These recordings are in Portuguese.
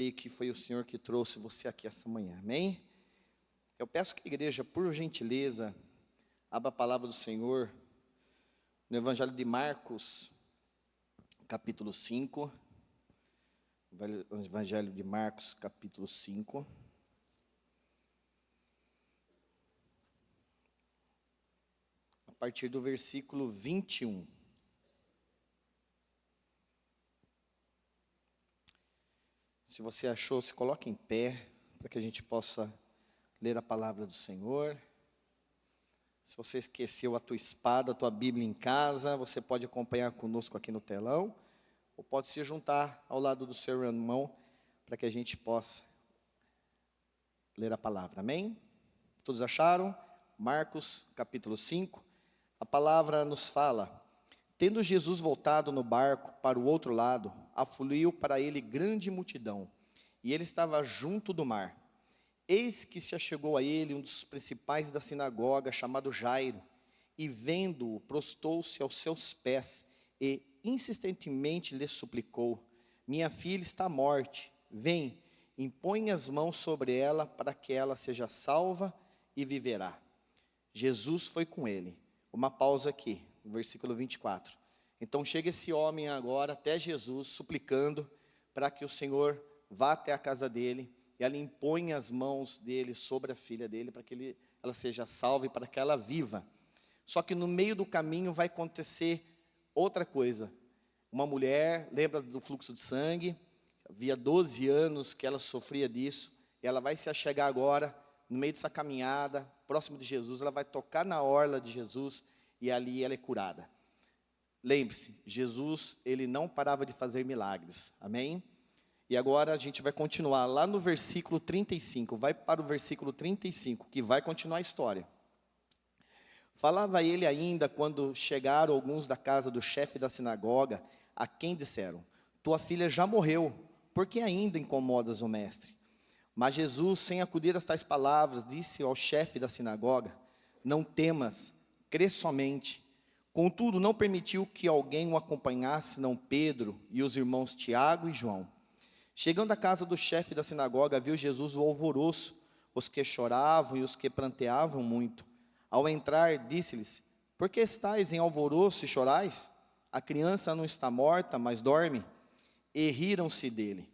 E que foi o Senhor que trouxe você aqui essa manhã, amém? Eu peço que a igreja, por gentileza, abra a palavra do Senhor no Evangelho de Marcos, capítulo 5. Evangelho de Marcos, capítulo 5. A partir do versículo 21. Se você achou, se coloque em pé, para que a gente possa ler a palavra do Senhor. Se você esqueceu a tua espada, a tua Bíblia em casa, você pode acompanhar conosco aqui no telão, ou pode se juntar ao lado do seu irmão, para que a gente possa ler a palavra, amém? Todos acharam? Marcos, capítulo 5, a palavra nos fala: tendo Jesus voltado no barco para o outro lado, afluiu para ele grande multidão, e ele estava junto do mar. Eis que se achegou a ele um dos principais da sinagoga, chamado Jairo, e vendo-o, prostou-se aos seus pés, e insistentemente lhe suplicou: minha filha está à morte, vem, impõe as mãos sobre ela, para que ela seja salva e viverá. Jesus foi com ele. Uma pausa aqui, no versículo 24. Então chega esse homem agora até Jesus, suplicando para que o Senhor vá até a casa dele, e ela impõe as mãos dele sobre a filha dele, para que ela seja salva e para que ela viva. Só que no meio do caminho vai acontecer outra coisa. Uma mulher, lembra do fluxo de sangue, havia 12 anos que ela sofria disso, e ela vai se achegar agora, no meio dessa caminhada, próximo de Jesus, ela vai tocar na orla de Jesus, e ali ela é curada. Lembre-se, Jesus, ele não parava de fazer milagres, amém? E agora a gente vai continuar lá no versículo 35, vai para o versículo 35, que vai continuar a história. Falava ele ainda quando chegaram alguns da casa do chefe da sinagoga, a quem disseram: tua filha já morreu, por que ainda incomodas o mestre? Mas Jesus, sem acudir a tais palavras, disse ao chefe da sinagoga: não temas, crê somente. Contudo, não permitiu que alguém o acompanhasse, senão Pedro e os irmãos Tiago e João. Chegando à casa do chefe da sinagoga, viu Jesus o alvoroço, os que choravam e os que pranteavam muito. Ao entrar, disse-lhes: por que estáis em alvoroço e chorais? A criança não está morta, mas dorme. E riram-se dele.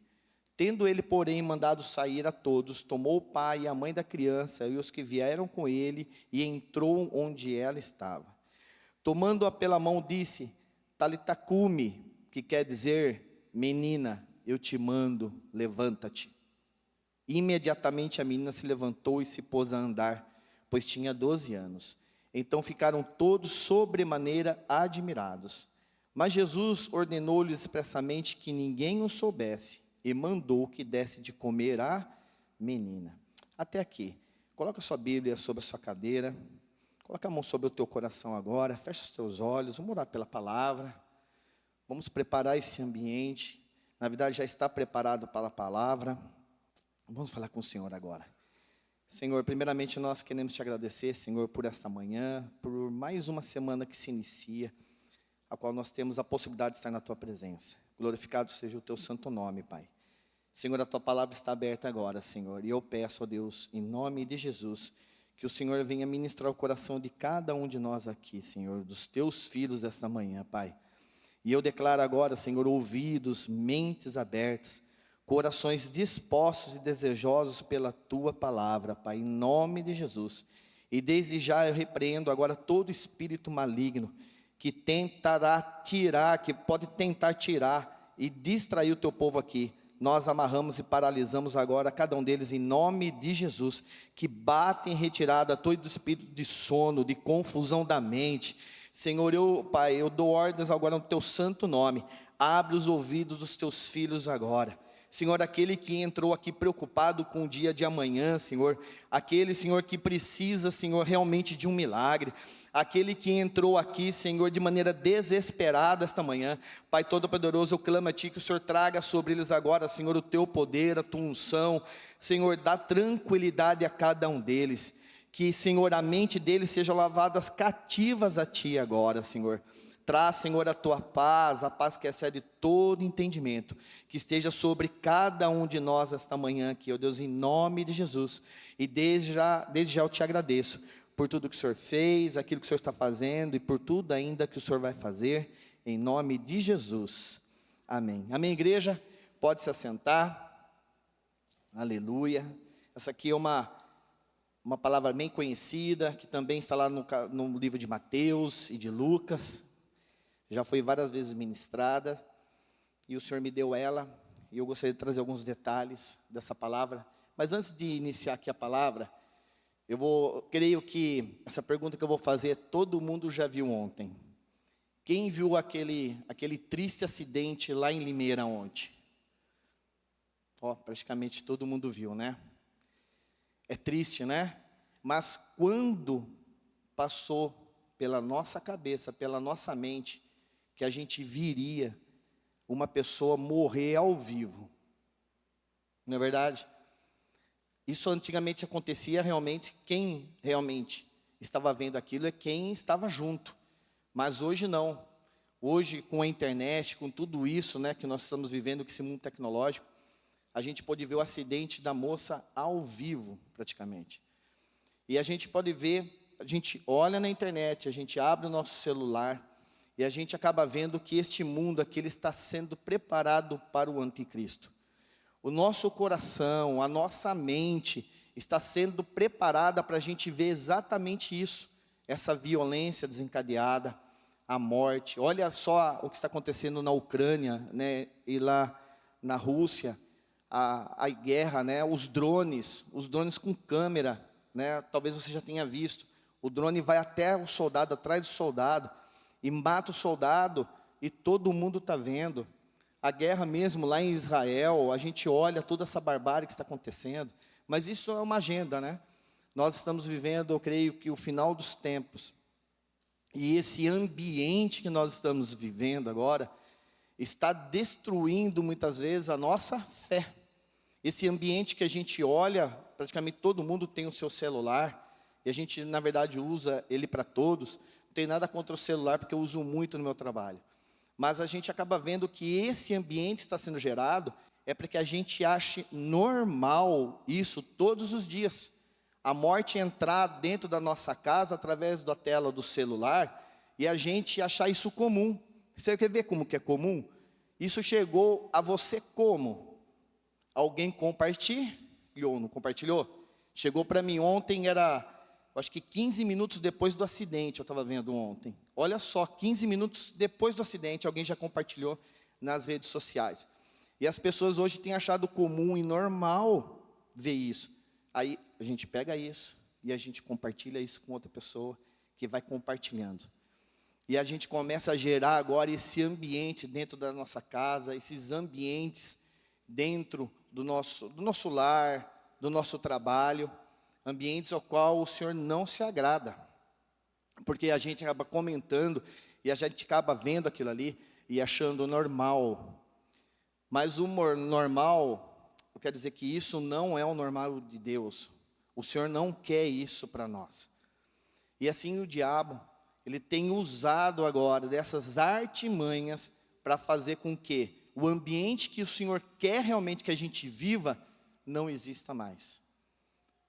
Tendo ele, porém, mandado sair a todos, tomou o pai e a mãe da criança e os que vieram com ele, e entrou onde ela estava. Tomando-a pela mão, disse: Talita cumi, que quer dizer: menina, eu te mando, levanta-te. Imediatamente a menina se levantou e se pôs a andar, pois tinha 12 anos. Então ficaram todos sobremaneira admirados. Mas Jesus ordenou-lhes expressamente que ninguém o soubesse, e mandou que desse de comer à menina. Até aqui. Coloca a sua Bíblia sobre a sua cadeira. Coloca a mão sobre o teu coração agora. Fecha os teus olhos. Vamos orar pela palavra. Vamos preparar esse ambiente. Na verdade, já está preparado para a palavra. Vamos falar com o Senhor agora. Senhor, primeiramente nós queremos te agradecer, Senhor, por esta manhã, por mais uma semana que se inicia, a qual nós temos a possibilidade de estar na tua presença. Glorificado seja o teu santo nome, Pai. Senhor, a tua palavra está aberta agora, Senhor, e eu peço, ó Deus, em nome de Jesus, que o Senhor venha ministrar o coração de cada um de nós aqui, Senhor, dos teus filhos desta manhã, Pai. E eu declaro agora, Senhor, ouvidos, mentes abertas, corações dispostos e desejosos pela tua palavra, Pai, em nome de Jesus. E desde já eu repreendo agora todo espírito maligno que tentará tirar, que pode tentar tirar e distrair o teu povo aqui. Nós amarramos e paralisamos agora cada um deles em nome de Jesus, que bate em retirada todo espírito de sono, de confusão da mente. Senhor, Pai, eu dou ordens agora no teu santo nome. Abre os ouvidos dos teus filhos agora. Senhor, aquele que entrou aqui preocupado com o dia de amanhã, Senhor, aquele, Senhor, que precisa, Senhor, realmente de um milagre, aquele que entrou aqui, Senhor, de maneira desesperada esta manhã, Pai Todo-Poderoso, eu clamo a Ti que o Senhor traga sobre eles agora, Senhor, o Teu poder, a Tua unção, Senhor, dá tranquilidade a cada um deles, que, Senhor, a mente deles seja lavadas cativas a Ti agora, Senhor. Traz, Senhor, a tua paz, a paz que excede todo entendimento, que esteja sobre cada um de nós esta manhã aqui, ó Deus, em nome de Jesus. E desde já eu te agradeço por tudo que o Senhor fez, aquilo que o Senhor está fazendo e por tudo ainda que o Senhor vai fazer, em nome de Jesus. Amém. Amém, igreja? Pode se assentar. Aleluia. Essa aqui é uma palavra bem conhecida, que também está lá no livro de Mateus e de Lucas. Já foi várias vezes ministrada, e o Senhor me deu ela, e eu gostaria de trazer alguns detalhes dessa palavra. Mas antes de iniciar aqui a palavra, creio que essa pergunta que eu vou fazer, todo mundo já viu ontem. Quem viu aquele triste acidente lá em Limeira ontem? Praticamente todo mundo viu, né? É triste, né? Mas quando passou pela nossa cabeça, pela nossa mente, que a gente viria uma pessoa morrer ao vivo. Não é verdade? Isso antigamente acontecia realmente, quem realmente estava vendo aquilo é quem estava junto. Mas hoje não. Hoje, com a internet, com tudo isso, né, que nós estamos vivendo, com esse mundo tecnológico, a gente pode ver o acidente da moça ao vivo, praticamente. E a gente pode ver, a gente olha na internet, a gente abre o nosso celular, e a gente acaba vendo que este mundo aqui ele está sendo preparado para o anticristo. O nosso coração, a nossa mente está sendo preparada para a gente ver exatamente isso. Essa violência desencadeada, a morte. Olha só o que está acontecendo na Ucrânia, né, e lá na Rússia, a guerra, né, os drones com câmera, né, talvez você já tenha visto. O drone vai até o soldado, atrás do soldado, e mata o soldado, e todo mundo está vendo. A guerra mesmo lá em Israel, a gente olha toda essa barbárie que está acontecendo, mas isso é uma agenda, né? Nós estamos vivendo, eu creio que o final dos tempos, e esse ambiente que nós estamos vivendo agora, está destruindo muitas vezes a nossa fé. Esse ambiente que a gente olha, praticamente todo mundo tem o seu celular, e a gente na verdade usa ele para todos. Não tem nada contra o celular, porque eu uso muito no meu trabalho. Mas a gente acaba vendo que esse ambiente está sendo gerado, é para que a gente ache normal isso todos os dias. A morte entrar dentro da nossa casa, através da tela do celular, e a gente achar isso comum. Você quer ver como que é comum? Isso chegou a você como? Alguém compartilhou, não compartilhou? Chegou para mim ontem, acho que 15 minutos depois do acidente, eu estava vendo ontem. Olha só, 15 minutos depois do acidente, alguém já compartilhou nas redes sociais. E as pessoas hoje têm achado comum e normal ver isso. Aí a gente pega isso e a gente compartilha isso com outra pessoa que vai compartilhando. E a gente começa a gerar agora esse ambiente dentro da nossa casa, esses ambientes dentro do nosso lar, do nosso trabalho, ambientes ao qual o Senhor não se agrada. Porque a gente acaba comentando e a gente acaba vendo aquilo ali e achando normal. Mas o normal, eu quero dizer que isso não é o normal de Deus. O Senhor não quer isso para nós. E assim o diabo, ele tem usado agora dessas artimanhas para fazer com que o ambiente que o Senhor quer realmente que a gente viva, não exista mais.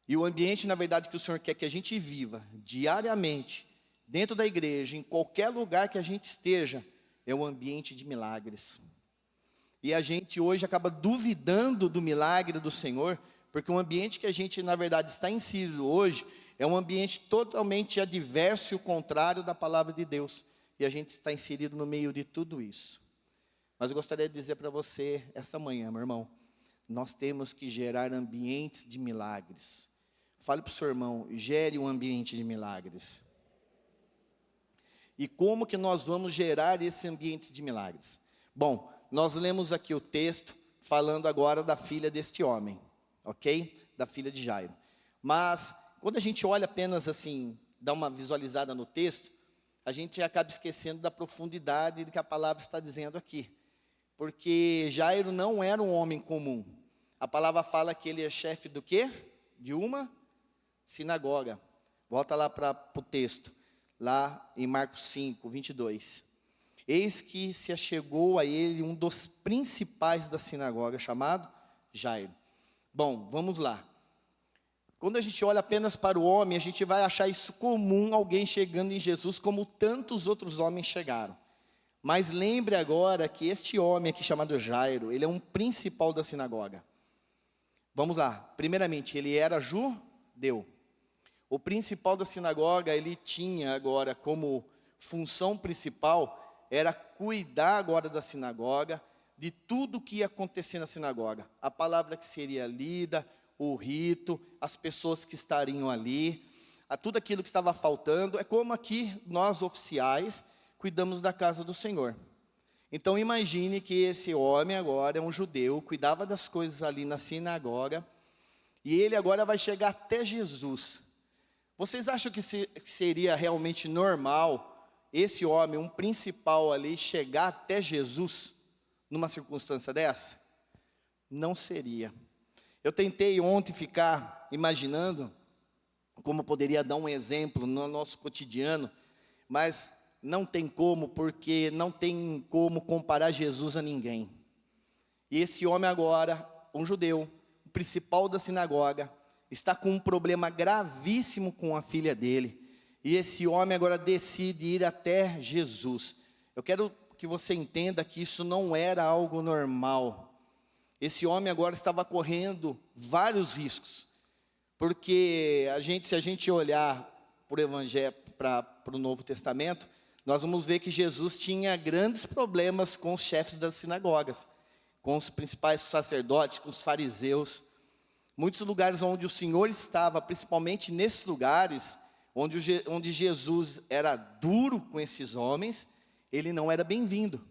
E o ambiente, na verdade, que o Senhor quer que a gente viva diariamente, dentro da igreja, em qualquer lugar que a gente esteja, é um ambiente de milagres. E a gente hoje acaba duvidando do milagre do Senhor, porque o ambiente que a gente, na verdade, está inserido hoje, é um ambiente totalmente adverso e o contrário da palavra de Deus. E a gente está inserido no meio de tudo isso. Mas eu gostaria de dizer para você, esta manhã, meu irmão, nós temos que gerar ambientes de milagres. Fale para o seu irmão, gere um ambiente de milagres. E como que nós vamos gerar esse ambiente de milagres? Bom, nós lemos aqui o texto, falando agora da filha deste homem, ok? Da filha de Jairo. Mas, quando a gente olha apenas assim, dá uma visualizada no texto, a gente acaba esquecendo da profundidade do que a palavra está dizendo aqui. Porque Jairo não era um homem comum. A palavra fala que ele é chefe do quê? De uma sinagoga. Volta lá para o texto, lá em Marcos 5, 22. Eis que se achegou a ele um dos principais da sinagoga, chamado Jairo. Bom, vamos lá. Quando a gente olha apenas para o homem, a gente vai achar isso comum, alguém chegando em Jesus, como tantos outros homens chegaram. Mas lembre agora que este homem aqui chamado Jairo, ele é um principal da sinagoga. Vamos lá, primeiramente, ele era judeu. O principal da sinagoga, ele tinha agora como função principal, era cuidar agora da sinagoga, de tudo que ia acontecer na sinagoga. A palavra que seria lida, o rito, as pessoas que estariam ali, tudo aquilo que estava faltando. É como aqui nós oficiais cuidamos da casa do Senhor. Então imagine que esse homem agora é um judeu, cuidava das coisas ali na sinagoga, e ele agora vai chegar até Jesus. Vocês acham que seria realmente normal esse homem, um principal ali, chegar até Jesus numa circunstância dessa? Não seria. Eu tentei ontem ficar imaginando como poderia dar um exemplo no nosso cotidiano, mas não tem como, porque não tem como comparar Jesus a ninguém. E esse homem agora, um judeu, o principal da sinagoga, está com um problema gravíssimo com a filha dele. E esse homem agora decide ir até Jesus. Eu quero que você entenda que isso não era algo normal. Esse homem agora estava correndo vários riscos, porque se a gente olhar para o Evangelho, para o Novo Testamento, nós vamos ver que Jesus tinha grandes problemas com os chefes das sinagogas, com os principais sacerdotes, com os fariseus. Muitos lugares onde o Senhor estava, principalmente nesses lugares, onde Jesus era duro com esses homens, ele não era bem-vindo,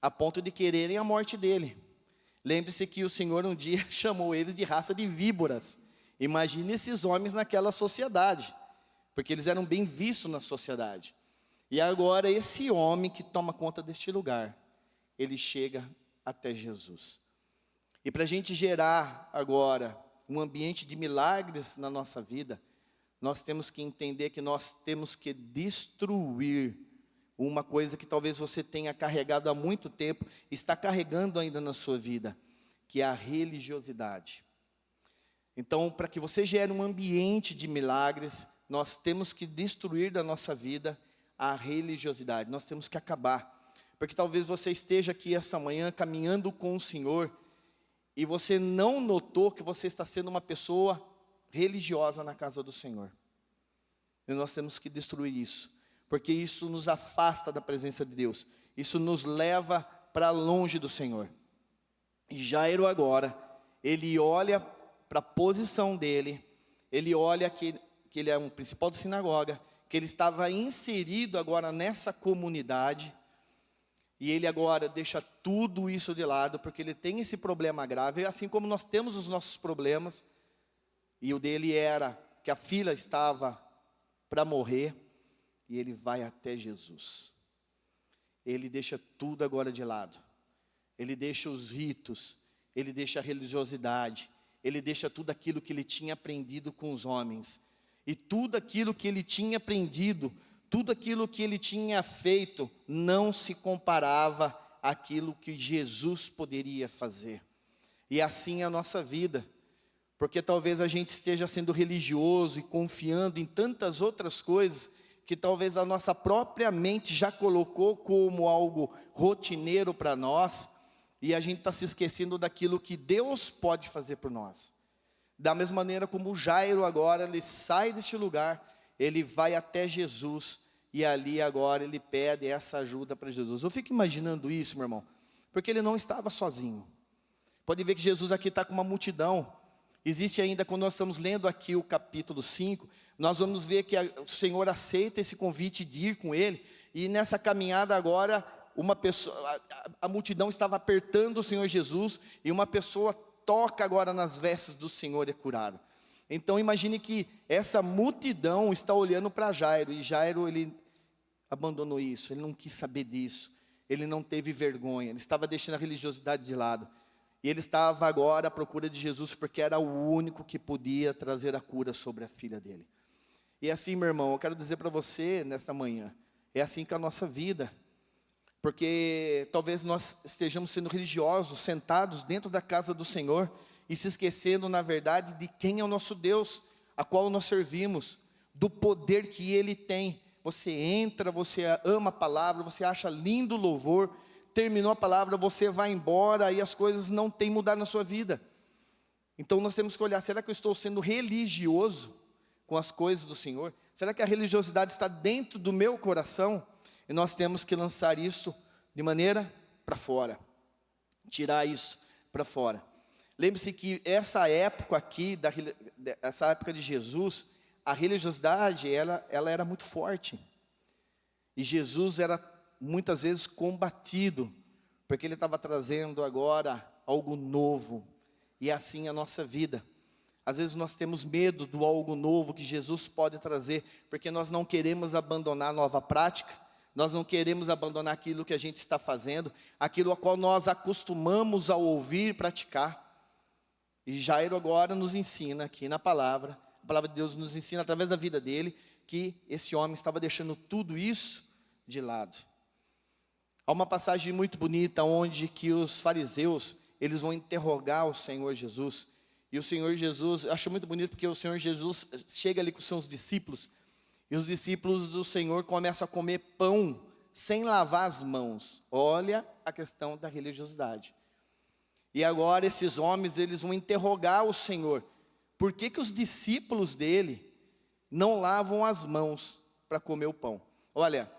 a ponto de quererem a morte dele. Lembre-se que o Senhor um dia chamou eles de raça de víboras. Imagine esses homens naquela sociedade, porque eles eram bem vistos na sociedade. E agora esse homem que toma conta deste lugar, ele chega até Jesus. E para a gente gerar agora um ambiente de milagres na nossa vida, nós temos que entender que nós temos que destruir uma coisa que talvez você tenha carregado há muito tempo, está carregando ainda na sua vida, que é a religiosidade. Então, para que você gere um ambiente de milagres, nós temos que destruir da nossa vida a religiosidade, nós temos que acabar. Porque talvez você esteja aqui essa manhã caminhando com o Senhor, e você não notou que você está sendo uma pessoa religiosa na casa do Senhor. E nós temos que destruir isso, porque isso nos afasta da presença de Deus, isso nos leva para longe do Senhor. E Jairo agora, ele olha para a posição dele, ele olha que ele é um principal da sinagoga, que ele estava inserido agora nessa comunidade, e ele agora deixa tudo isso de lado, porque ele tem esse problema grave, assim como nós temos os nossos problemas, e o dele era que a filha estava para morrer, e ele vai até Jesus. Ele deixa tudo agora de lado. Ele deixa os ritos, ele deixa a religiosidade, ele deixa tudo aquilo que ele tinha aprendido com os homens. E tudo aquilo que ele tinha aprendido, tudo aquilo que ele tinha feito, não se comparava àquilo que Jesus poderia fazer. E assim é a nossa vida. Porque talvez a gente esteja sendo religioso e confiando em tantas outras coisas que talvez a nossa própria mente já colocou como algo rotineiro para nós, e a gente está se esquecendo daquilo que Deus pode fazer por nós. Da mesma maneira como o Jairo agora, ele sai deste lugar, ele vai até Jesus, e ali agora ele pede essa ajuda para Jesus. Eu fico imaginando isso, meu irmão, porque ele não estava sozinho. Pode ver que Jesus aqui está com uma multidão. Existe ainda, quando nós estamos lendo aqui o capítulo 5, nós vamos ver que o Senhor aceita esse convite de ir com ele, e nessa caminhada agora, uma pessoa, a multidão estava apertando o Senhor Jesus, e uma pessoa toca agora nas vestes do Senhor e é curado. Então imagine que essa multidão está olhando para Jairo, e Jairo ele abandonou isso, ele não quis saber disso, ele não teve vergonha, ele estava deixando a religiosidade de lado. E ele estava agora à procura de Jesus, porque era o único que podia trazer a cura sobre a filha dele. E assim, meu irmão, eu quero dizer para você nesta manhã, é assim que é a nossa vida. porque talvez nós estejamos sendo religiosos, sentados dentro da casa do Senhor, e se esquecendo, na verdade, de quem é o nosso Deus, a qual nós servimos, do poder que Ele tem. Você entra, você ama a palavra, você acha lindo o louvor, terminou a palavra, você vai embora, e as coisas não têm mudado na sua vida. Então nós temos que olhar, será que eu estou sendo religioso com as coisas do Senhor? Será que a religiosidade está dentro do meu coração? E nós temos que lançar isso de maneira para fora, tirar isso para fora. Lembre-se que essa época aqui, essa época de Jesus, a religiosidade, ela era muito forte. E Jesus era muitas vezes combatido, porque Ele estava trazendo agora algo novo. E é assim a nossa vida. Às vezes nós temos medo do algo novo que Jesus pode trazer, porque nós não queremos abandonar a nova prática, nós não queremos abandonar aquilo que a gente está fazendo, aquilo a qual nós acostumamos a ouvir e praticar. E Jairo agora nos ensina aqui na palavra, a palavra de Deus nos ensina através da vida dele, que esse homem estava deixando tudo isso de lado. Há uma passagem muito bonita, onde que os fariseus, eles vão interrogar o Senhor Jesus, e o Senhor Jesus, eu acho muito bonito, porque o Senhor Jesus chega ali com os seus discípulos, e os discípulos do Senhor começam a comer pão, sem lavar as mãos. Olha a questão da religiosidade. E agora esses homens, eles vão interrogar o Senhor, por que que os discípulos dele não lavam as mãos para comer o pão? Olha,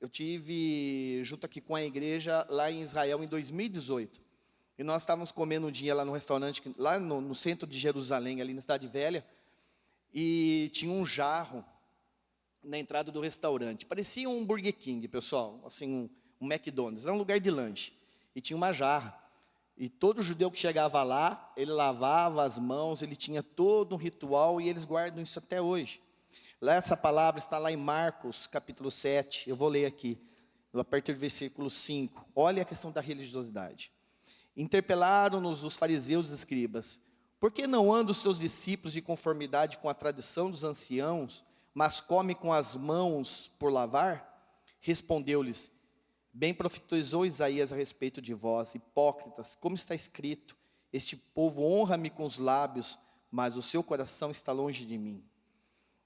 eu tive junto aqui com a igreja lá em Israel em 2018, e nós estávamos comendo um dia lá no restaurante, lá no centro de Jerusalém, ali na Cidade Velha, e tinha um jarro na entrada do restaurante, parecia um Burger King, pessoal, assim, um McDonald's, era um lugar de lanche, e tinha uma jarra, e todo judeu que chegava lá, ele lavava as mãos, ele tinha todo um ritual, e eles guardam isso até hoje. Lá essa palavra está lá em Marcos, capítulo 7, eu vou ler aqui, a partir do versículo 5, olha a questão da religiosidade. Interpelaram-nos os fariseus e escribas, por que não andam os seus discípulos de conformidade com a tradição dos anciãos, mas come com as mãos por lavar? Respondeu-lhes, bem profetizou Isaías a respeito de vós, hipócritas, como está escrito, este povo honra-me com os lábios, mas o seu coração está longe de mim.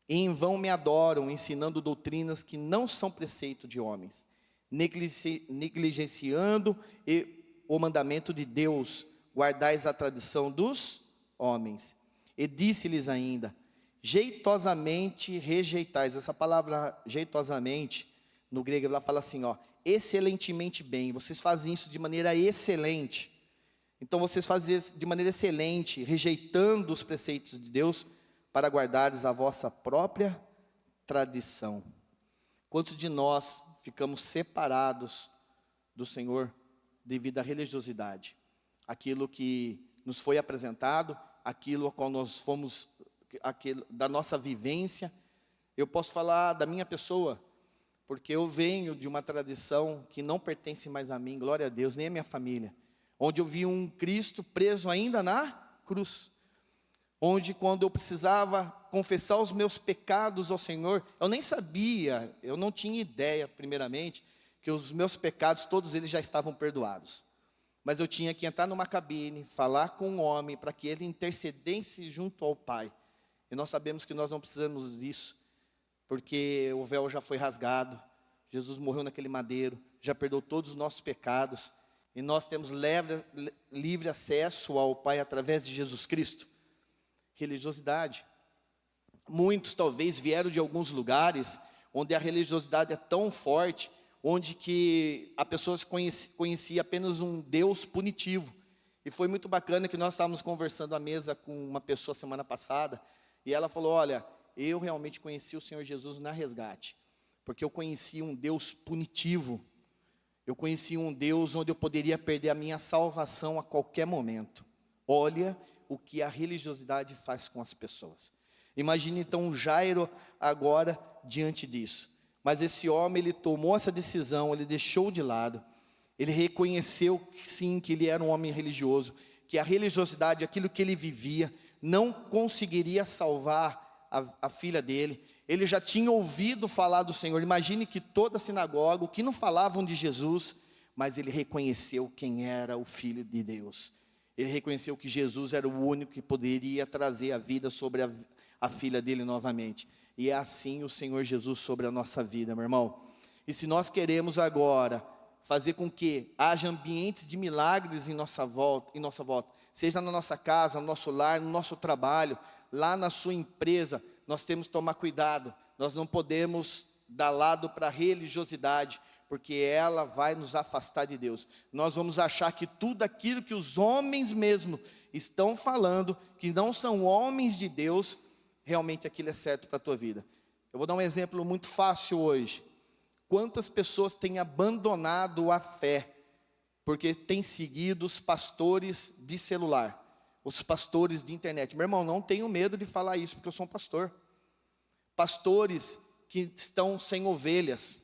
E em vão me adoram, ensinando doutrinas que não são preceito de homens, negligenciando o mandamento de Deus, guardais a tradição dos homens. E disse-lhes ainda, jeitosamente rejeitais. Essa palavra jeitosamente, no grego ela fala assim, ó, excelentemente bem, vocês fazem isso de maneira excelente. Então vocês fazem isso de maneira excelente, rejeitando os preceitos de Deus, para guardares a vossa própria tradição. Quantos de nós ficamos separados do Senhor devido à religiosidade? Aquilo que nos foi apresentado, aquilo a qual nós fomos, da nossa vivência. Eu posso falar da minha pessoa, porque eu venho de uma tradição que não pertence mais a mim, glória a Deus, nem a minha família, onde eu vi um Cristo preso ainda na cruz, onde quando eu precisava confessar os meus pecados ao Senhor, eu nem sabia, eu não tinha ideia, primeiramente, que os meus pecados, todos eles já estavam perdoados. Mas eu tinha que entrar numa cabine, falar com um homem, para que ele intercedesse junto ao Pai. E nós sabemos que nós não precisamos disso, porque o véu já foi rasgado, Jesus morreu naquele madeiro, já perdoou todos os nossos pecados, e nós temos livre acesso ao Pai através de Jesus Cristo. Religiosidade. Muitos talvez vieram de alguns lugares onde a religiosidade é tão forte, onde que a pessoa conhecia apenas um Deus punitivo. E foi muito bacana que nós estávamos conversando à mesa com uma pessoa semana passada, e ela falou, olha, eu realmente conheci o Senhor Jesus na resgate, porque eu conheci um Deus punitivo, eu conheci um Deus onde eu poderia perder a minha salvação a qualquer momento. Olha o que a religiosidade faz com as pessoas. Imagine então Jairo agora diante disso. Mas esse homem, ele tomou essa decisão, ele deixou de lado, ele reconheceu que sim, que ele era um homem religioso, que a religiosidade, aquilo que ele vivia, não conseguiria salvar a filha dele, ele já tinha ouvido falar do Senhor. Imagine que toda a sinagoga, o que não falavam de Jesus, mas ele reconheceu quem era o Filho de Deus. Ele reconheceu que Jesus era o único que poderia trazer a vida sobre a filha dele novamente. E é assim o Senhor Jesus sobre a nossa vida, meu irmão. E se nós queremos agora fazer com que haja ambientes de milagres em nossa volta, seja na nossa casa, no nosso lar, no nosso trabalho, lá na sua empresa, nós temos que tomar cuidado. Nós não podemos dar lado para a religiosidade, porque ela vai nos afastar de Deus. Nós vamos achar que tudo aquilo que os homens mesmo estão falando, que não são homens de Deus, realmente aquilo é certo para a tua vida. Eu vou dar um exemplo muito fácil hoje. Quantas pessoas têm abandonado a fé, porque têm seguido os pastores de celular, os pastores de internet? Meu irmão, não tenho medo de falar isso, porque eu sou um pastor. Pastores que estão sem ovelhas,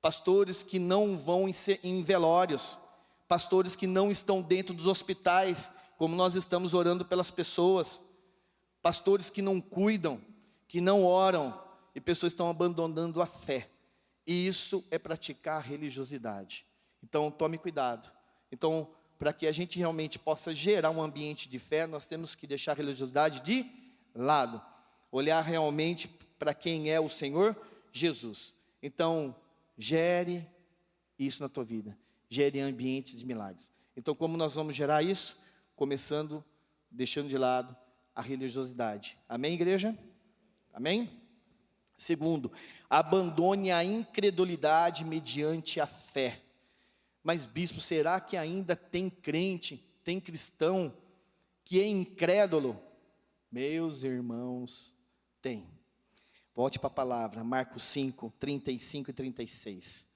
pastores que não vão em velórios, pastores que não estão dentro dos hospitais, como nós estamos orando pelas pessoas, pastores que não cuidam, que não oram, e pessoas estão abandonando a fé. E isso é praticar a religiosidade. Então tome cuidado. Então, para que a gente realmente possa gerar um ambiente de fé, nós temos que deixar a religiosidade de lado, olhar realmente para quem é o Senhor Jesus. Então, gere isso na tua vida, gere ambientes de milagres. Então, como nós vamos gerar isso? Começando, deixando de lado a religiosidade. Amém, igreja? Amém? Segundo, abandone a incredulidade mediante a fé. Mas bispo, será que ainda tem crente, tem cristão que é incrédulo? Meus irmãos, tem. Volte para a palavra, Marcos 5, 35 e 36.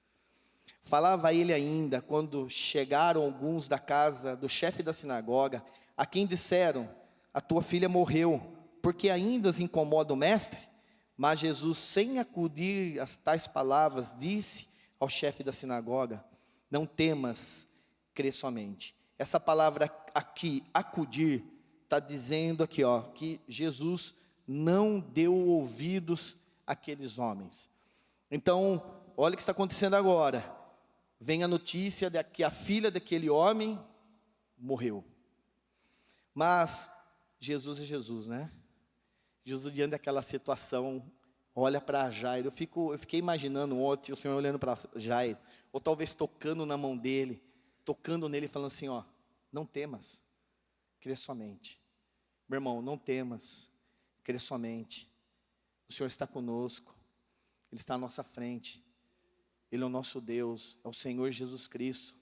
Falava ele ainda, quando chegaram alguns da casa do chefe da sinagoga, a quem disseram: a tua filha morreu, porque ainda as incomoda o mestre? Mas Jesus, sem acudir a tais palavras, disse ao chefe da sinagoga: não temas, crê somente. Essa palavra aqui, acudir, está dizendo aqui, que Jesus não deu ouvidos àqueles homens. Então, olha o que está acontecendo agora. Vem a notícia de que a filha daquele homem morreu. Mas Jesus é Jesus, né? Jesus, diante daquela situação, olha para Jairo. Eu fiquei imaginando ontem o Senhor olhando para Jairo, ou talvez tocando na mão dele, tocando nele, falando assim: não temas, crê somente. Meu irmão, não temas, crê somente. O Senhor está conosco, Ele está à nossa frente, Ele é o nosso Deus, é o Senhor Jesus Cristo,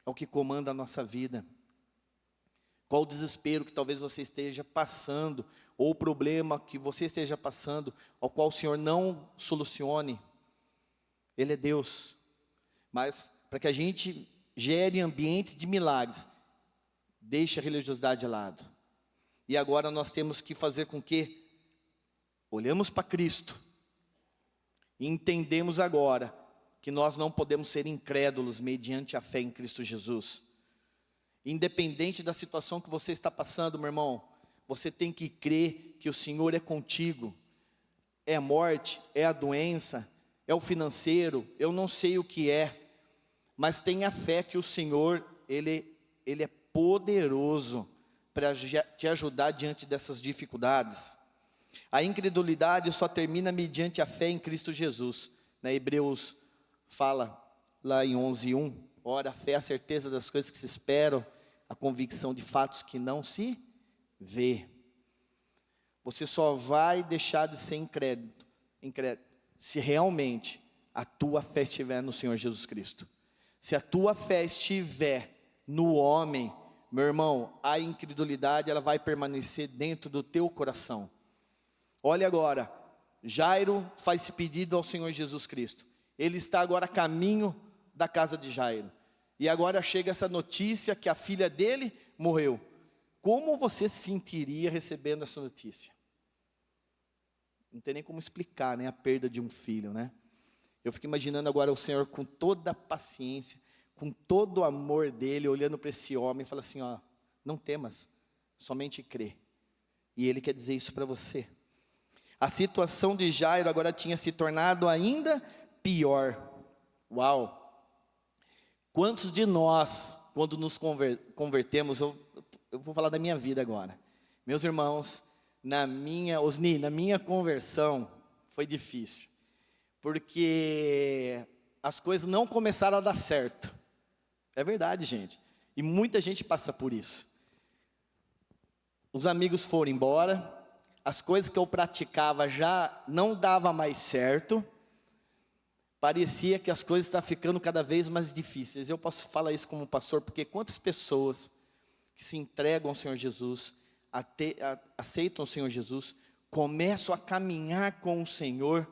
é o que comanda a nossa vida. Qual o desespero que talvez você esteja passando, ou o problema que você esteja passando, ao qual o Senhor não solucione, Ele é Deus. Mas para que a gente gere ambientes de milagres, deixe a religiosidade de lado. E agora nós temos que fazer com que olhamos para Cristo e entendemos agora que nós não podemos ser incrédulos mediante a fé em Cristo Jesus. Independente da situação que você está passando, meu irmão, você tem que crer que o Senhor é contigo. É a morte, é a doença, é o financeiro, eu não sei o que é, mas tenha fé que o Senhor, Ele é poderoso para te ajudar diante dessas dificuldades. A incredulidade só termina mediante a fé em Cristo Jesus. Na Hebreus fala lá em 11:1, ora, a fé é a certeza das coisas que se esperam, a convicção de fatos que não se vê. Você só vai deixar de ser incrédulo se realmente a tua fé estiver no Senhor Jesus Cristo. Se a tua fé estiver no homem, meu irmão, a incredulidade ela vai permanecer dentro do teu coração. Olha agora, Jairo faz esse pedido ao Senhor Jesus Cristo. Ele está agora a caminho da casa de Jairo. E agora chega essa notícia que a filha dele morreu. Como você se sentiria recebendo essa notícia? Não tem nem como explicar, né, a perda de um filho, né? Eu fico imaginando agora o Senhor com toda a paciência, com todo o amor dele, olhando para esse homem e fala assim: não temas, somente crê. E Ele quer dizer isso para você. A situação de Jairo agora tinha se tornado ainda pior. Uau! Quantos de nós, quando nos convertemos, eu vou falar da minha vida agora. Meus irmãos, Osni, na minha conversão foi difícil. Porque as coisas não começaram a dar certo. É verdade, gente. E muita gente passa por isso. Os amigos foram embora, as coisas que eu praticava já não dava mais certo, parecia que as coisas estavam ficando cada vez mais difíceis. Eu posso falar isso como pastor, porque quantas pessoas que se entregam ao Senhor Jesus, aceitam o Senhor Jesus, começam a caminhar com o Senhor,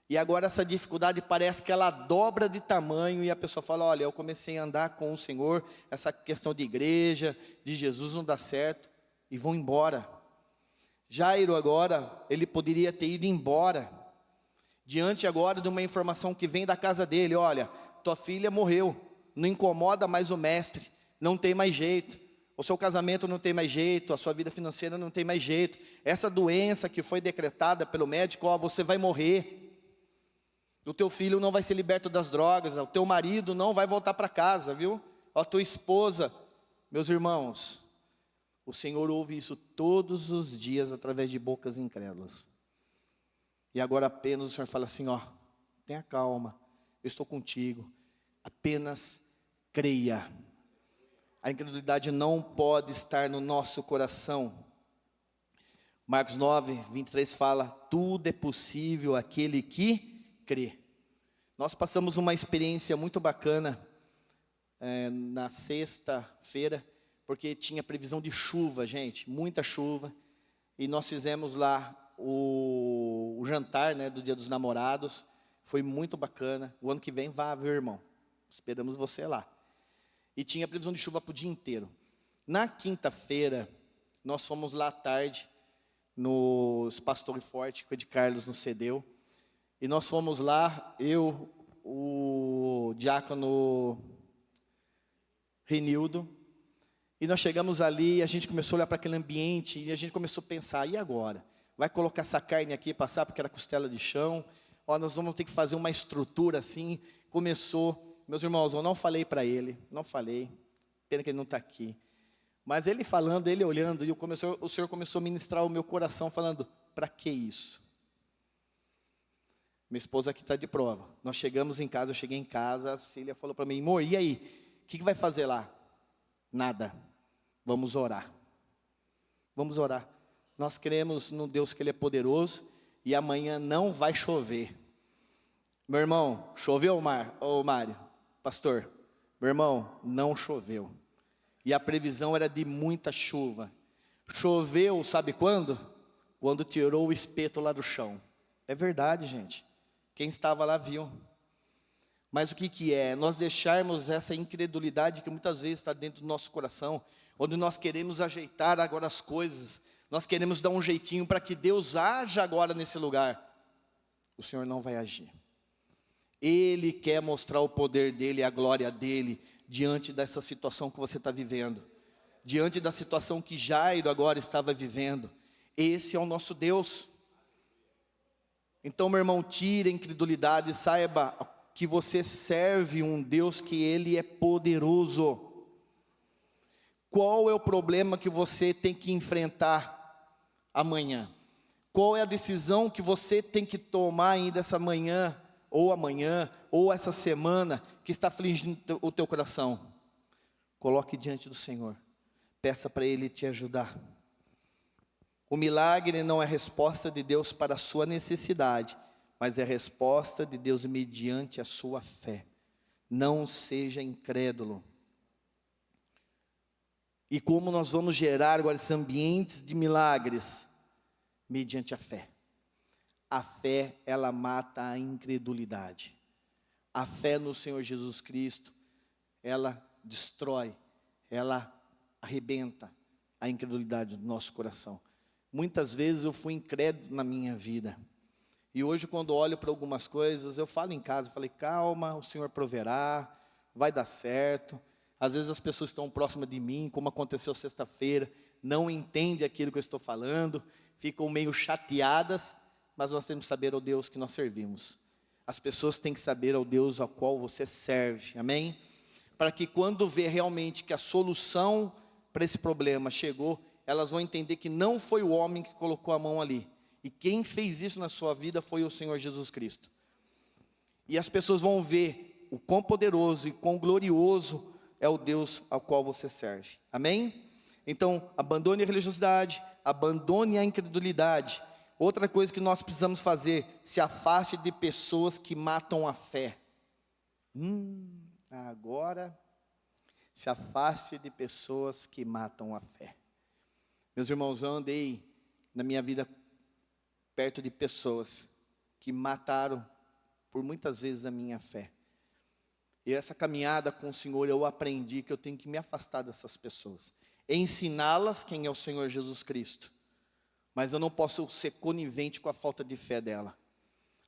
e agora essa dificuldade parece que ela dobra de tamanho, e a pessoa fala, olha, eu comecei a andar com o Senhor, essa questão de igreja, de Jesus não dá certo, e vão embora. Jairo agora, ele poderia ter ido embora, diante agora de uma informação que vem da casa dele, olha, tua filha morreu, não incomoda mais o mestre, não tem mais jeito, o seu casamento não tem mais jeito, a sua vida financeira não tem mais jeito, essa doença que foi decretada pelo médico, ó, você vai morrer, o teu filho não vai ser liberto das drogas, o teu marido não vai voltar para casa, viu? A tua esposa, meus irmãos, o Senhor ouve isso todos os dias através de bocas incrédulas. E agora apenas o Senhor fala assim, ó, tenha calma, eu estou contigo, apenas creia. A incredulidade não pode estar no nosso coração. Marcos 9, 23 fala, tudo é possível àquele que crê. Nós passamos uma experiência muito bacana na sexta-feira, porque tinha previsão de chuva, gente, muita chuva, e nós fizemos lá o jantar, né, do Dia dos Namorados, foi muito bacana. O ano que vem vá, viu, irmão? Esperamos você lá. E tinha previsão de chuva para o dia inteiro. Na quinta-feira, nós fomos lá à tarde, no Pastor Forte, que o Ed Carlos nos cedeu, e nós fomos lá, eu, o diácono Renildo, e nós chegamos ali, a gente começou a olhar para aquele ambiente, e a gente começou a pensar, e agora? Vai colocar essa carne aqui, passar porque era costela de chão, ó, nós vamos ter que fazer uma estrutura assim, começou, meus irmãos, eu não falei para ele, não falei, pena que ele não está aqui, mas ele falando, ele olhando, e o Senhor começou a ministrar o meu coração, falando, para que isso? Minha esposa aqui está de prova. Nós chegamos em casa, eu cheguei em casa, a Cília falou para mim, amor, e aí? O que vai fazer lá? Nada. Vamos orar. Vamos orar. Nós cremos no Deus que Ele é poderoso e amanhã não vai chover. Meu irmão, choveu, Mário? Pastor, meu irmão, não choveu. E a previsão era de muita chuva. Choveu, sabe quando? Quando tirou o espeto lá do chão. É verdade, gente. Quem estava lá viu. Mas o que é? Nós deixarmos essa incredulidade que muitas vezes está dentro do nosso coração, onde nós queremos ajeitar agora as coisas, nós queremos dar um jeitinho para que Deus haja agora nesse lugar. O Senhor não vai agir. Ele quer mostrar o poder dEle, a glória dEle, diante dessa situação que você está vivendo, diante da situação que Jairo agora estava vivendo. Esse é o nosso Deus. Então, meu irmão, tire a incredulidade, saiba que você serve um Deus que Ele é poderoso. Qual é o problema que você tem que enfrentar amanhã? Qual é a decisão que você tem que tomar ainda essa manhã, ou essa semana, que está afligindo o teu coração? Coloque diante do Senhor, peça para Ele te ajudar. O milagre não é resposta de Deus para a sua necessidade, mas é resposta de Deus mediante a sua fé. Não seja incrédulo. E como nós vamos gerar agora esses ambientes de milagres? Mediante a fé. A fé, ela mata a incredulidade. A fé no Senhor Jesus Cristo, ela destrói, ela arrebenta a incredulidade do nosso coração. Muitas vezes eu fui incrédulo na minha vida. E hoje, quando olho para algumas coisas, eu falo em casa, falei, calma, o Senhor proverá, vai dar certo. Às vezes as pessoas estão próximas de mim, como aconteceu sexta-feira, não entendem aquilo que eu estou falando, ficam meio chateadas, mas nós temos que saber ao Deus que nós servimos. As pessoas têm que saber ao Deus ao qual você serve, amém? Para que quando vê realmente que a solução para esse problema chegou, elas vão entender que não foi o homem que colocou a mão ali. E quem fez isso na sua vida foi o Senhor Jesus Cristo. E as pessoas vão ver o quão poderoso e quão glorioso é o Deus ao qual você serve. Amém? Então, abandone a religiosidade, abandone a incredulidade. Outra coisa que nós precisamos fazer, se afaste de pessoas que matam a fé. Agora, se afaste de pessoas que matam a fé. Meus irmãos, eu andei na minha vida perto de pessoas que mataram por muitas vezes a minha fé. E essa caminhada com o Senhor, eu aprendi que eu tenho que me afastar dessas pessoas. Ensiná-las quem é o Senhor Jesus Cristo. Mas eu não posso ser conivente com a falta de fé dela.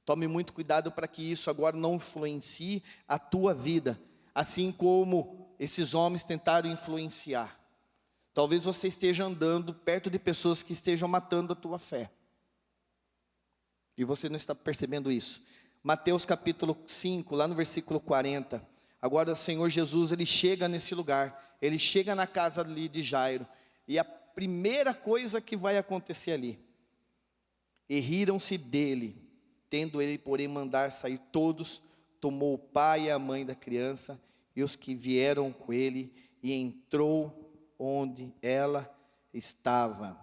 Tome muito cuidado para que isso agora não influencie a tua vida. Assim como esses homens tentaram influenciar. Talvez você esteja andando perto de pessoas que estejam matando a tua fé. E você não está percebendo isso. Mateus capítulo 5, lá no versículo 40. Agora o Senhor Jesus, ele chega nesse lugar. Ele chega na casa ali de Jairo. E a primeira coisa que vai acontecer ali. E riram-se dele. Tendo ele, porém, mandar sair todos, tomou o pai e a mãe da criança e os que vieram com ele, e entrou onde ela estava.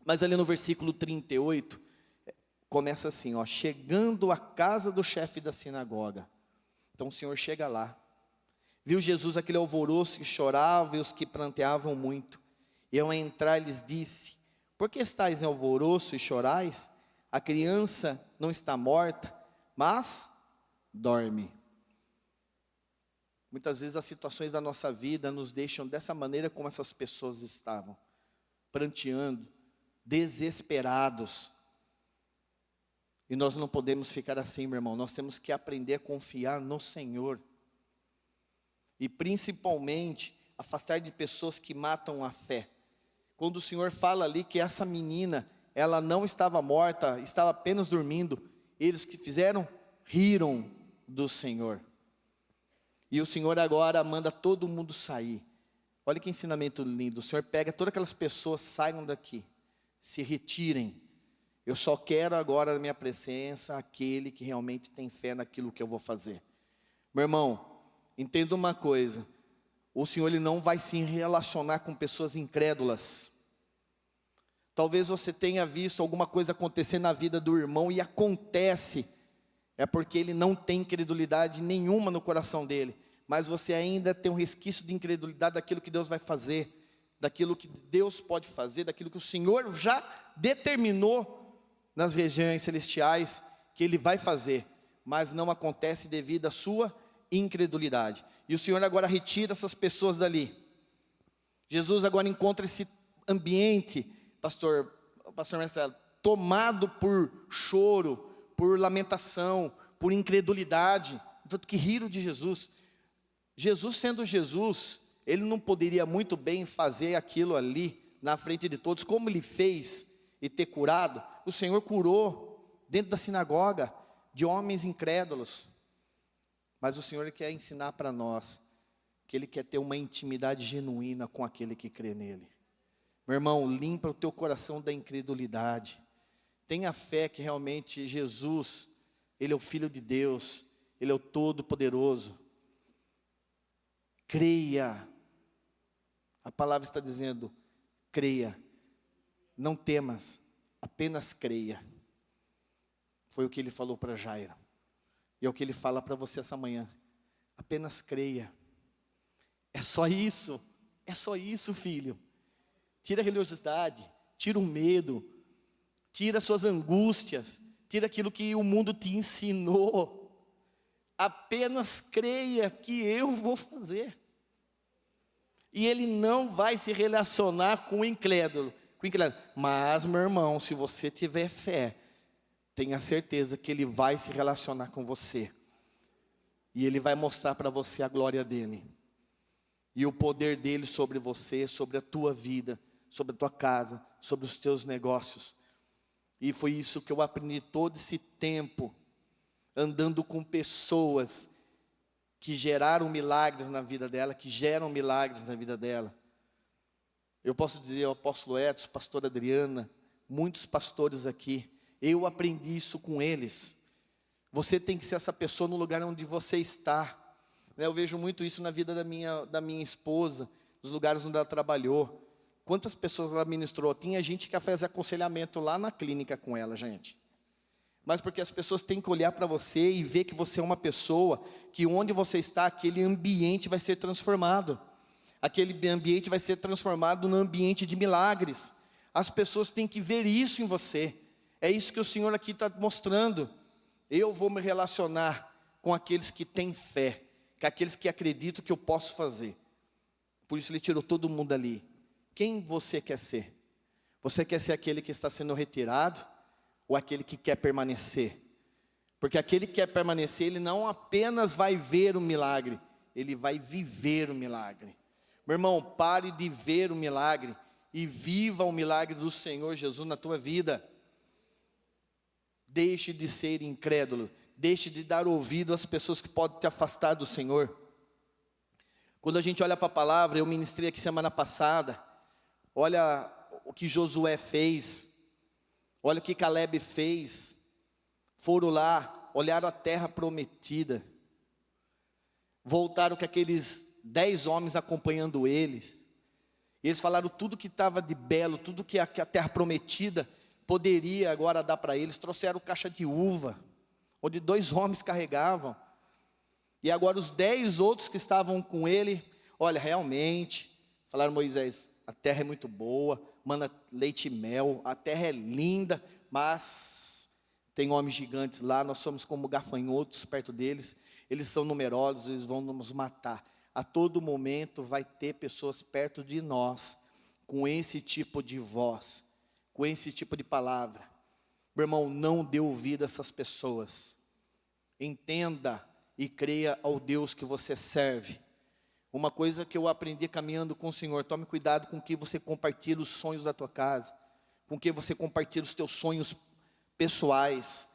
Mas ali no versículo 38, começa assim, ó, chegando à casa do chefe da sinagoga. Então o Senhor chega lá, viu Jesus aquele alvoroço, que chorava e os que pranteavam muito. E ao entrar lhes disse, por que estáis em alvoroço e chorais? A criança não está morta, mas dorme. Muitas vezes as situações da nossa vida nos deixam dessa maneira como essas pessoas estavam, pranteando, desesperados. E nós não podemos ficar assim, meu irmão. Nós temos que aprender a confiar no Senhor. E principalmente, afastar de pessoas que matam a fé. Quando o Senhor fala ali que essa menina, ela não estava morta, estava apenas dormindo. Eles que fizeram, riram do Senhor. E o Senhor agora manda todo mundo sair. Olha que ensinamento lindo. O Senhor pega todas aquelas pessoas, saiam daqui, se retirem. Eu só quero agora na minha presença aquele que realmente tem fé naquilo que eu vou fazer. Meu irmão, entenda uma coisa. O Senhor ele não vai se relacionar com pessoas incrédulas. Talvez você tenha visto alguma coisa acontecer na vida do irmão e acontece. É porque ele não tem incredulidade nenhuma no coração dele. Mas você ainda tem um resquício de incredulidade daquilo que Deus vai fazer. Daquilo que Deus pode fazer, daquilo que o Senhor já determinou nas regiões celestiais que Ele vai fazer. Mas não acontece devido à sua incredulidade. E o Senhor agora retira essas pessoas dali. Jesus agora encontra esse ambiente, pastor Marcelo, tomado por choro, por lamentação, por incredulidade, tanto que riram de Jesus. Jesus sendo Jesus, ele não poderia muito bem fazer aquilo ali, na frente de todos, como ele fez, e ter curado. O Senhor curou, dentro da sinagoga, de homens incrédulos. Mas o Senhor quer ensinar para nós, que Ele quer ter uma intimidade genuína com aquele que crê nele. Meu irmão, limpa o teu coração da incredulidade. Tenha fé que realmente Jesus, Ele é o Filho de Deus, Ele é o Todo-Poderoso. Creia. A palavra está dizendo, creia. Não temas, apenas creia. Foi o que Ele falou para Jairo. E é o que Ele fala para você essa manhã. Apenas creia. É só isso, filho. Tira a religiosidade, tira o medo, tira as suas angústias, tira aquilo que o mundo te ensinou. Apenas creia que eu vou fazer. E ele não vai se relacionar com o incrédulo. Mas, meu irmão, se você tiver fé, tenha certeza que ele vai se relacionar com você. E ele vai mostrar para você a glória dele. E o poder dele sobre você, sobre a tua vida, sobre a tua casa, sobre os teus negócios. E foi isso que eu aprendi todo esse tempo, andando com pessoas que geraram milagres na vida dela, que geram milagres na vida dela. Eu posso dizer ao apóstolo Edson, pastora Adriana, muitos pastores aqui, eu aprendi isso com eles. Você tem que ser essa pessoa no lugar onde você está. Eu vejo muito isso na vida da minha esposa, nos lugares onde ela trabalhou. Quantas pessoas ela ministrou? Tinha gente que fez aconselhamento lá na clínica com ela, gente. Mas porque as pessoas têm que olhar para você e ver que você é uma pessoa, que onde você está, aquele ambiente vai ser transformado. Aquele ambiente vai ser transformado num ambiente de milagres. As pessoas têm que ver isso em você. É isso que o Senhor aqui está mostrando. Eu vou me relacionar com aqueles que têm fé, com aqueles que acreditam que eu posso fazer. Por isso Ele tirou todo mundo ali. Quem você quer ser? Você quer ser aquele que está sendo retirado? Ou aquele que quer permanecer? Porque aquele que quer permanecer, ele não apenas vai ver o milagre, ele vai viver o milagre. Meu irmão, pare de ver o milagre e viva o milagre do Senhor Jesus na tua vida. Deixe de ser incrédulo, deixe de dar ouvido às pessoas que podem te afastar do Senhor. Quando a gente olha para a palavra, eu ministrei aqui semana passada, olha o que Josué fez, olha o que Caleb fez. Foram lá, olharam a terra prometida, voltaram com aqueles 10 homens acompanhando eles, e eles falaram tudo que estava de belo, tudo que a terra prometida poderia agora dar para eles. Trouxeram caixa de uva, onde 2 homens carregavam, e agora os 10 outros que estavam com ele, olha, realmente, falaram: Moisés, a terra é muito boa, manda leite e mel, a terra é linda, mas tem homens gigantes lá, nós somos como gafanhotos perto deles, eles são numerosos, eles vão nos matar. A todo momento vai ter pessoas perto de nós, com esse tipo de voz, com esse tipo de palavra. Meu irmão, não dê ouvido a essas pessoas. Entenda e creia ao Deus que você serve. Uma coisa que eu aprendi caminhando com o Senhor: tome cuidado com que você compartilha os sonhos da tua casa, com que você compartilha os teus sonhos pessoais.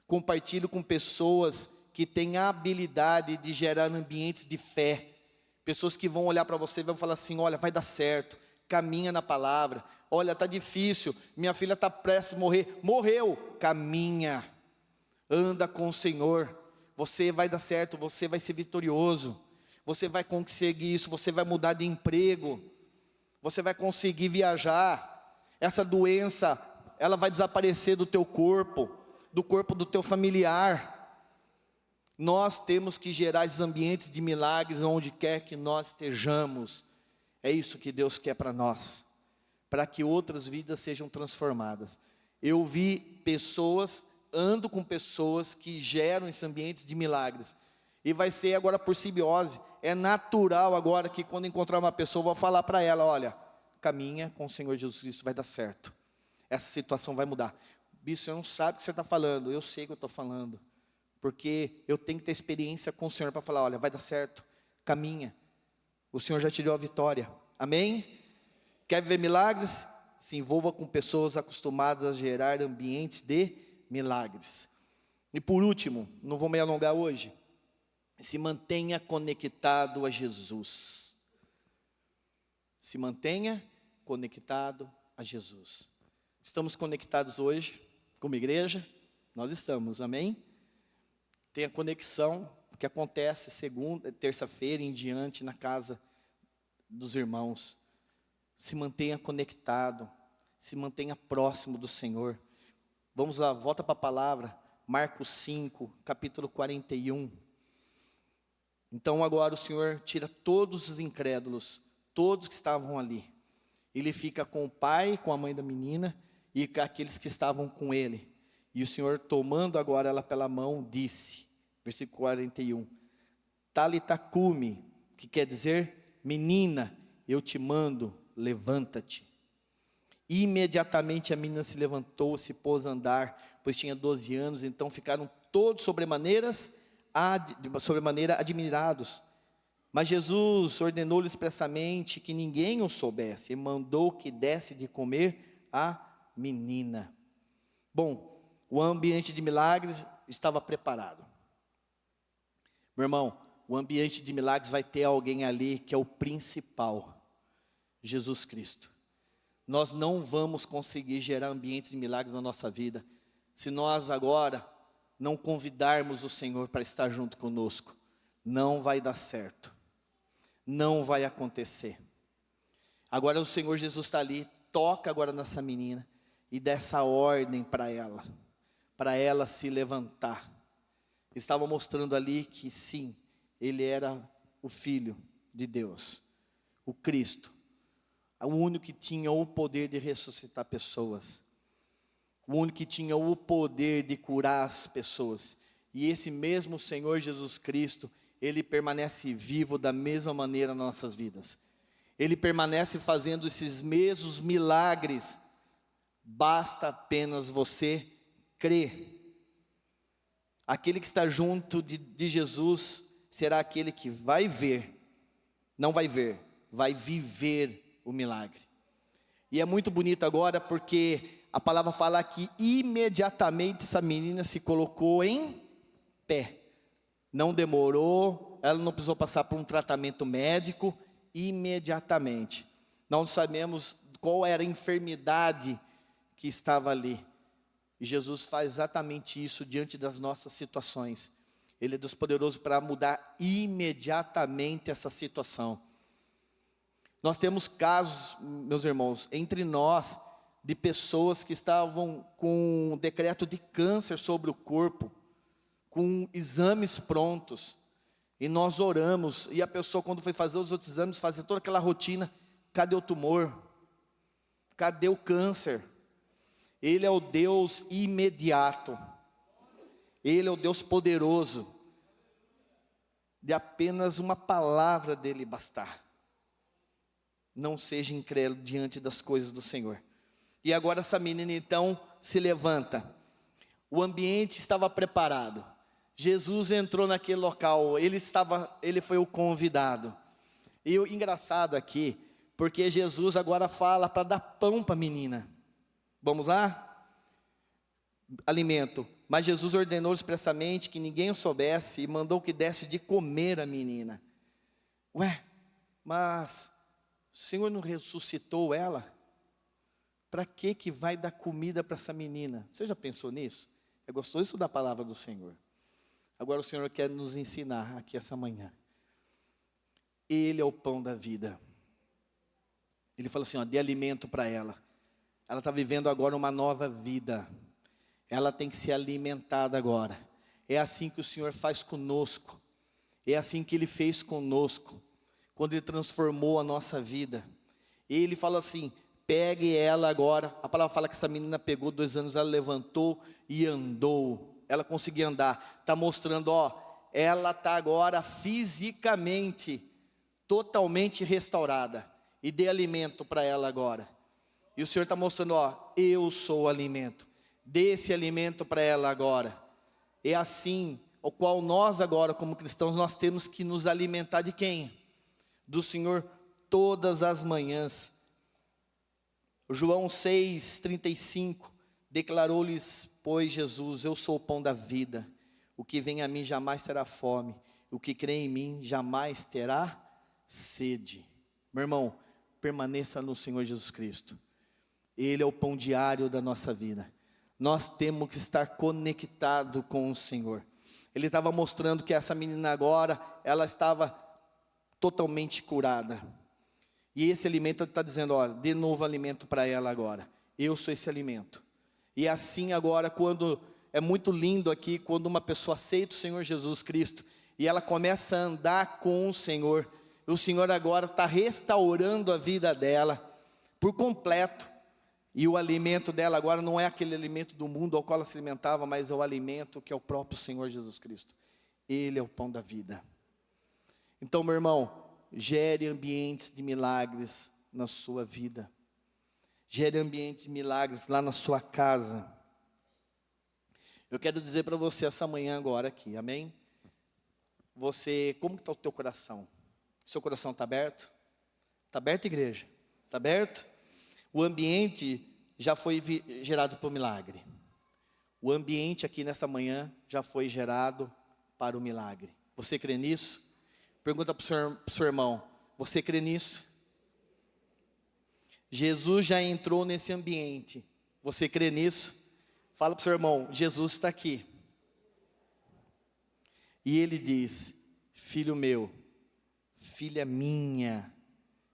Compartilhe com pessoas que têm a habilidade de gerar ambientes de fé. Pessoas que vão olhar para você e vão falar assim: olha, vai dar certo, caminha na palavra. Olha, está difícil, minha filha está prestes a morrer. Morreu, caminha, anda com o Senhor. Você vai dar certo, você vai ser vitorioso. Você vai conseguir isso, você vai mudar de emprego. Você vai conseguir viajar. Essa doença, ela vai desaparecer do teu corpo, do corpo do teu familiar. Nós temos que gerar esses ambientes de milagres onde quer que nós estejamos. É isso que Deus quer para nós, para que outras vidas sejam transformadas. Eu vi pessoas, ando com pessoas que geram esses ambientes de milagres, e vai ser agora por simbiose. É natural agora que quando encontrar uma pessoa, eu vou falar para ela: olha, caminha com o Senhor Jesus Cristo, vai dar certo, essa situação vai mudar. Bicho, você não sabe o que você está falando. Eu sei o que eu estou falando, porque eu tenho que ter experiência com o Senhor para falar: olha, vai dar certo, caminha, o Senhor já te deu a vitória. Amém? Quer viver milagres? Se envolva com pessoas acostumadas a gerar ambientes de milagres. E por último, não vou me alongar hoje, se mantenha conectado a Jesus. Se mantenha conectado a Jesus. Estamos conectados hoje como igreja? Nós estamos, amém? Tem a conexão, o que acontece segunda, terça-feira em diante na casa dos irmãos. Se mantenha conectado, se mantenha próximo do Senhor. Vamos lá, volta para a palavra, Marcos 5, capítulo 41. Então agora o Senhor tira todos os incrédulos, todos que estavam ali. Ele fica com o pai, com a mãe da menina e com aqueles que estavam com ele. E o Senhor, tomando agora ela pela mão, disse, versículo 41, Talita cumi, que quer dizer: menina, eu te mando, levanta-te. Imediatamente a menina se levantou, se pôs a andar, pois tinha 12 anos. Então ficaram todos sobremaneira admirados. Mas Jesus ordenou-lhe expressamente que ninguém o soubesse, e mandou que desse de comer a menina. Bom, o ambiente de milagres estava preparado. Meu irmão, o ambiente de milagres vai ter alguém ali que é o principal, Jesus Cristo. Nós não vamos conseguir gerar ambientes de milagres na nossa vida se nós agora não convidarmos o Senhor para estar junto conosco. Não vai dar certo, não vai acontecer. Agora o Senhor Jesus está ali, toca agora nessa menina e dá essa ordem para ela se levantar. Estava mostrando ali que sim, ele era o Filho de Deus, o Cristo, o único que tinha o poder de ressuscitar pessoas, o único que tinha o poder de curar as pessoas. E esse mesmo Senhor Jesus Cristo, ele permanece vivo da mesma maneira nas nossas vidas. Ele permanece fazendo esses mesmos milagres. Basta apenas você crer. Aquele que está junto de Jesus será aquele que vai ver, não vai ver, vai viver o milagre. E é muito bonito agora porque a palavra fala que imediatamente essa menina se colocou em pé. Não demorou, ela não precisou passar por um tratamento médico, imediatamente. Não sabemos qual era a enfermidade que estava ali. E Jesus faz exatamente isso diante das nossas situações. Ele é Deus poderoso para mudar imediatamente essa situação. Nós temos casos, meus irmãos, entre nós, de pessoas que estavam com um decreto de câncer sobre o corpo, com exames prontos, e nós oramos, e a pessoa quando foi fazer os outros exames, fazer toda aquela rotina, cadê o tumor? Cadê o câncer? Ele é o Deus imediato, Ele é o Deus poderoso, de apenas uma palavra dEle bastar. Não seja incrédulo diante das coisas do Senhor. E agora essa menina então se levanta, o ambiente estava preparado, Jesus entrou naquele local, ele foi o convidado. E o engraçado aqui, porque Jesus agora fala para dar pão para a menina. Vamos lá? Alimento. Mas Jesus ordenou expressamente que ninguém o soubesse e mandou que desse de comer a menina. Ué, mas o Senhor não ressuscitou ela? Para que vai dar comida para essa menina? Você já pensou nisso? É gostoso isso da palavra do Senhor. Agora o Senhor quer nos ensinar aqui essa manhã. Ele é o pão da vida. Ele fala assim, ó, dê alimento para ela. Ela está vivendo agora uma nova vida. Ela tem que ser alimentada agora. É assim que o Senhor faz conosco. É assim que Ele fez conosco. Quando Ele transformou a nossa vida. Ele fala assim, pegue ela agora. A palavra fala que essa menina pegou 2 anos, ela levantou e andou. Ela conseguia andar. Está mostrando, ó, ela está agora fisicamente, totalmente restaurada. E dê alimento para ela agora. E o Senhor está mostrando, ó, eu sou o alimento. Dê esse alimento para ela agora. É assim, o qual nós agora, como cristãos, nós temos que nos alimentar de quem? Do Senhor todas as manhãs. João 6,35, declarou-lhes, pois Jesus, eu sou o pão da vida. O que vem a mim jamais terá fome. O que crê em mim jamais terá sede. Meu irmão, permaneça no Senhor Jesus Cristo. Ele é o pão diário da nossa vida. Nós temos que estar conectado com o Senhor. Ele estava mostrando que essa menina agora, ela estava totalmente curada. E esse alimento está dizendo, olha, dê novo alimento para ela agora. Eu sou esse alimento. E assim agora, quando, é muito lindo aqui, quando uma pessoa aceita o Senhor Jesus Cristo, e ela começa a andar com o Senhor agora está restaurando a vida dela, por completo. E o alimento dela agora não é aquele alimento do mundo ao qual ela se alimentava, mas é o alimento que é o próprio Senhor Jesus Cristo. Ele é o pão da vida. Então, meu irmão, gere ambientes de milagres na sua vida. Gere ambientes de milagres lá na sua casa. Eu quero dizer para você essa manhã agora aqui, amém? Você, como está o teu coração? Seu coração está aberto? Está aberto, igreja? Está aberto? O ambiente já foi gerado por milagre. O ambiente aqui nessa manhã já foi gerado para o milagre. Você crê nisso? Pergunta para o seu irmão, você crê nisso? Jesus já entrou nesse ambiente. Você crê nisso? Fala para o seu irmão, Jesus está aqui. E ele diz, filho meu, filha minha,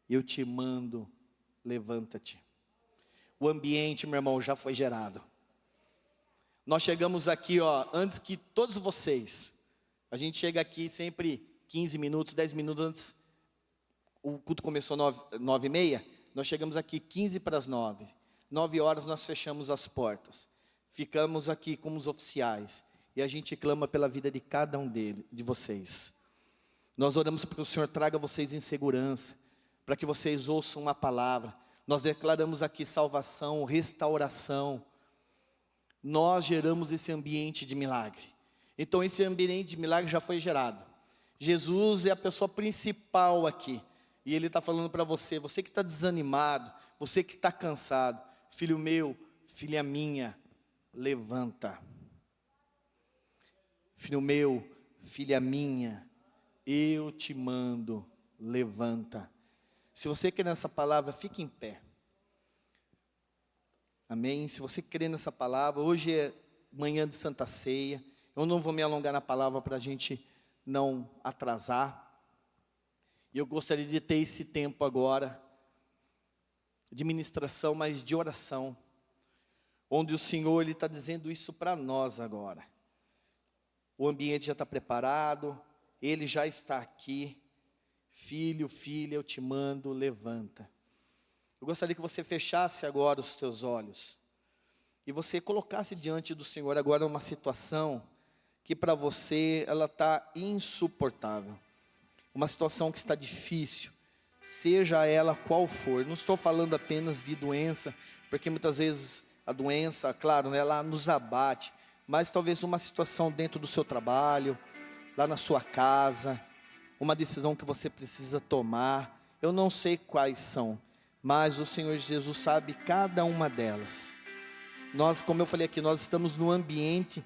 eu te mando, levanta-te. O ambiente, meu irmão, já foi gerado. Nós chegamos aqui, antes que todos vocês. A gente chega aqui sempre 15 minutos, 10 minutos antes. O culto começou 9h30. Nós chegamos aqui 15 para as 9. 9 horas nós fechamos as portas. Ficamos aqui como os oficiais. E a gente clama pela vida de cada um de vocês. Nós oramos para que o Senhor traga vocês em segurança. Para que vocês ouçam a palavra. Nós declaramos aqui salvação, restauração. Nós geramos esse ambiente de milagre. Então esse ambiente de milagre já foi gerado. Jesus é a pessoa principal aqui. E Ele está falando para você, você que está desanimado, você que está cansado. Filho meu, filha minha, levanta. Filho meu, filha minha, eu te mando, levanta. Se você crê nessa palavra, fique em pé. Amém? Se você crê nessa palavra, hoje é manhã de Santa Ceia. Eu não vou me alongar na palavra para a gente não atrasar. E eu gostaria de ter esse tempo agora, de ministração, mas de oração. Onde o Senhor está dizendo isso para nós agora. O ambiente já está preparado, Ele já está aqui. Filho, filha, eu te mando, levanta. Eu gostaria que você fechasse agora os teus olhos. E você colocasse diante do Senhor agora uma situação que para você ela está insuportável. Uma situação que está difícil, seja ela qual for. Não estou falando apenas de doença, porque muitas vezes a doença, claro, ela nos abate. Mas talvez uma situação dentro do seu trabalho, lá na sua casa, uma decisão que você precisa tomar. Eu não sei quais são, mas o Senhor Jesus sabe cada uma delas. Nós, como eu falei aqui, nós estamos num ambiente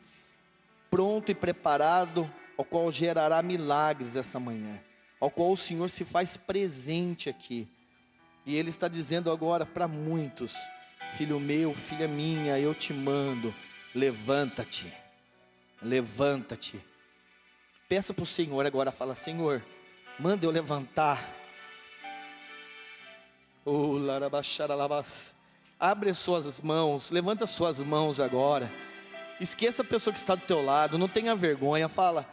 pronto e preparado, ao qual gerará milagres essa manhã, ao qual o Senhor se faz presente aqui. E Ele está dizendo agora para muitos, filho meu, filha minha, eu te mando, levanta-te, levanta-te. Peça para o Senhor agora, fala, Senhor, manda eu levantar. Abre suas mãos, levanta suas mãos agora. Esqueça a pessoa que está do teu lado, não tenha vergonha, fala,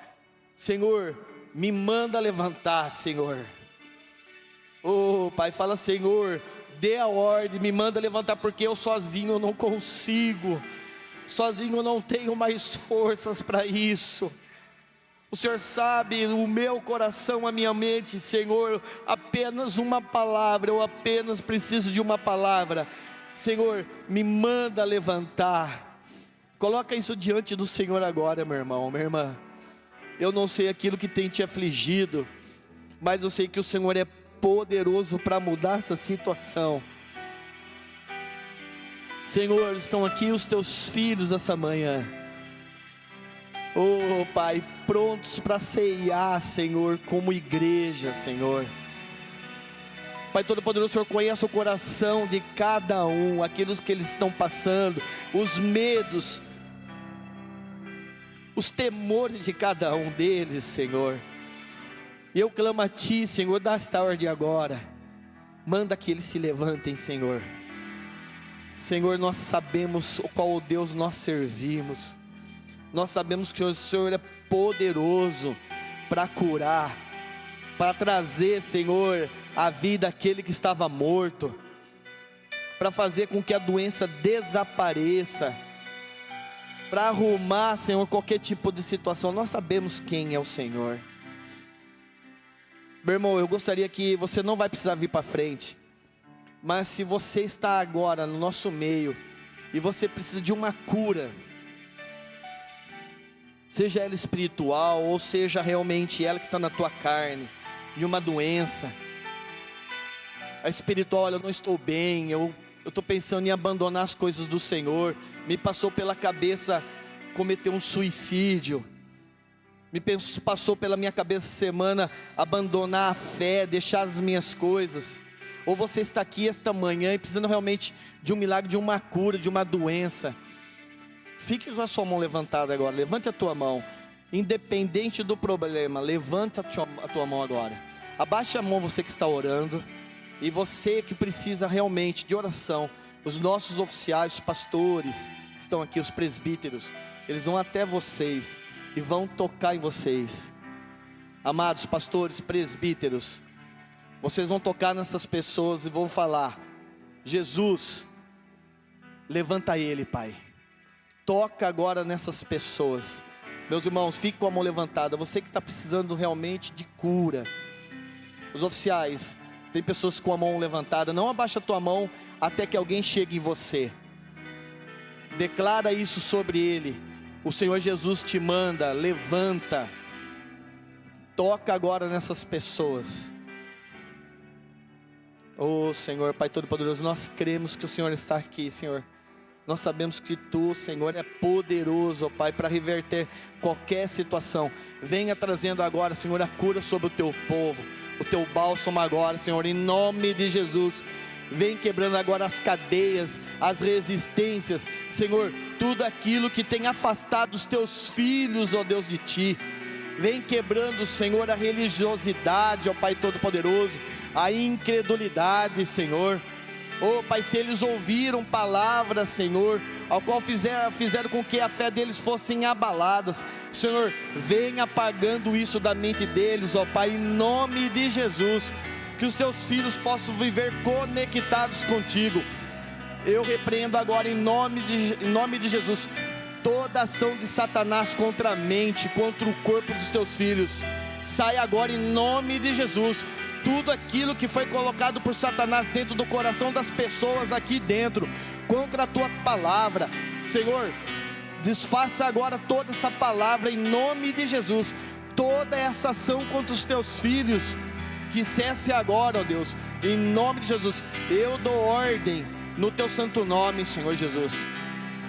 Senhor, me manda levantar, Senhor. Pai, fala, Senhor, dê a ordem, me manda levantar, porque eu sozinho eu não consigo. Sozinho eu não tenho mais forças para isso. O Senhor sabe o meu coração, a minha mente, Senhor, apenas uma palavra, eu apenas preciso de uma palavra. Senhor, me manda levantar. Coloca isso diante do Senhor agora, meu irmão, minha irmã. Eu não sei aquilo que tem te afligido, mas eu sei que o Senhor é poderoso para mudar essa situação. Senhor, estão aqui os teus filhos essa manhã. Pai, prontos para ceiar, Senhor, como igreja, Senhor. Pai Todo-Poderoso, o Senhor conhece o coração de cada um, aqueles que eles estão passando, os medos, os temores de cada um deles, Senhor. E eu clamo a Ti, Senhor, desta ordem agora, manda que eles se levantem, Senhor. Senhor, nós sabemos qual Deus nós servimos. Nós sabemos que o Senhor é poderoso para curar, para trazer, Senhor, a vida àquele que estava morto, para fazer com que a doença desapareça, para arrumar, Senhor, qualquer tipo de situação. Nós sabemos quem é o Senhor. Meu irmão, eu gostaria que você não vai precisar vir para frente, mas se você está agora no nosso meio, e você precisa de uma cura, seja ela espiritual, ou seja realmente ela que está na tua carne, de uma doença. A espiritual, olha, eu não estou bem, eu eu estou pensando em abandonar as coisas do Senhor, me passou pela cabeça cometer um suicídio, passou pela minha cabeça essa semana abandonar a fé, deixar as minhas coisas. Ou você está aqui esta manhã e precisando realmente de um milagre, de uma cura, de uma doença. Fique com a sua mão levantada agora, levante a tua mão, independente do problema, levanta a tua mão agora, abaixe a mão você que está orando, e você que precisa realmente de oração, os nossos oficiais, os pastores que estão aqui, os presbíteros, eles vão até vocês e vão tocar em vocês. Amados pastores, presbíteros, vocês vão tocar nessas pessoas e vão falar: Jesus, levanta ele, Pai. Toca agora nessas pessoas. Meus irmãos, fique com a mão levantada. Você que está precisando realmente de cura. Os oficiais, tem pessoas com a mão levantada. Não abaixa a tua mão até que alguém chegue em você. Declara isso sobre ele. O Senhor Jesus te manda, levanta. Toca agora nessas pessoas. Oh Senhor, Pai Todo-Poderoso, nós cremos que o Senhor está aqui, Senhor. Nós sabemos que Tu, Senhor, é poderoso, ó Pai, para reverter qualquer situação. Venha trazendo agora, Senhor, a cura sobre o Teu povo, o Teu bálsamo agora, Senhor, em nome de Jesus. Vem quebrando agora as cadeias, as resistências, Senhor, tudo aquilo que tem afastado os Teus filhos, ó Deus, de Ti. Vem quebrando, Senhor, a religiosidade, ó Pai Todo-Poderoso, a incredulidade, Senhor. Oh Pai, se eles ouviram palavras, Senhor, ao qual fizeram com que a fé deles fossem abaladas, Senhor, vem apagando isso da mente deles, ó Pai, em nome de Jesus, que os Teus filhos possam viver conectados contigo. Eu repreendo agora em nome de Jesus, toda ação de Satanás contra a mente, contra o corpo dos Teus filhos, sai agora em nome de Jesus. Tudo aquilo que foi colocado por Satanás dentro do coração das pessoas aqui dentro, contra a Tua palavra, Senhor, desfaça agora toda essa palavra em nome de Jesus. Toda essa ação contra os Teus filhos, que cesse agora, ó Deus, em nome de Jesus. Eu dou ordem no Teu santo nome, Senhor Jesus.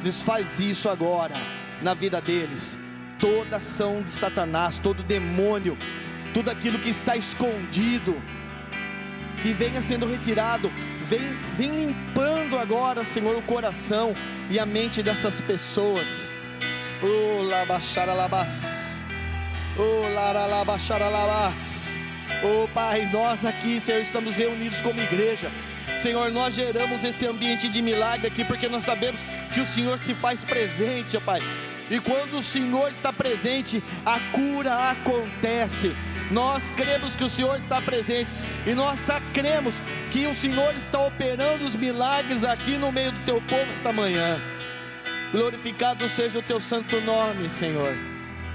Desfaz isso agora na vida deles. Toda ação de Satanás, todo demônio, tudo aquilo que está escondido, que venha sendo retirado, vem limpando agora, Senhor, o coração e a mente dessas pessoas. Oh, labacharalabás, oh, laralabacharalabás. Oh Pai, nós aqui, Senhor, estamos reunidos como igreja. Senhor, nós geramos esse ambiente de milagre aqui, porque nós sabemos que o Senhor se faz presente, ó Pai. E quando o Senhor está presente, a cura acontece. Nós cremos que o Senhor está presente, e nós cremos que o Senhor está operando os milagres aqui no meio do Teu povo essa manhã. Glorificado seja o Teu santo nome, Senhor.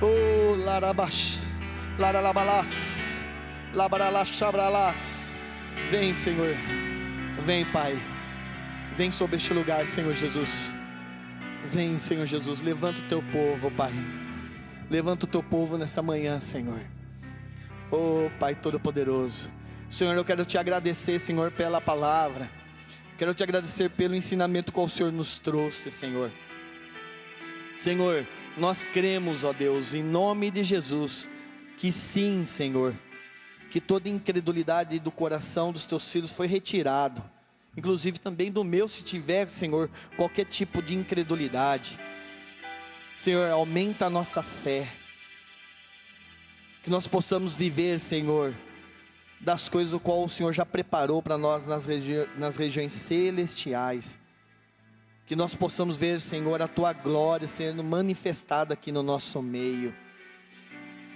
Oh, larabash, laralabalás, labaralás, chabralás. Vem, Senhor, vem, Pai, vem sobre este lugar, Senhor Jesus. Vem, Senhor Jesus, levanta o Teu povo, Pai. Levanta o Teu povo nessa manhã, Senhor. Oh Pai Todo-Poderoso, Senhor, eu quero Te agradecer, Senhor, pela palavra. Quero Te agradecer pelo ensinamento que o Senhor nos trouxe, Senhor. Senhor, nós cremos, ó Deus, em nome de Jesus, que sim, Senhor, que toda incredulidade do coração dos Teus filhos foi retirado, inclusive também do meu, se tiver, Senhor, qualquer tipo de incredulidade. Senhor, aumenta a nossa fé, que nós possamos viver, Senhor, das coisas o qual o Senhor já preparou para nós nas regiões celestiais. Que nós possamos ver, Senhor, a Tua glória sendo manifestada aqui no nosso meio.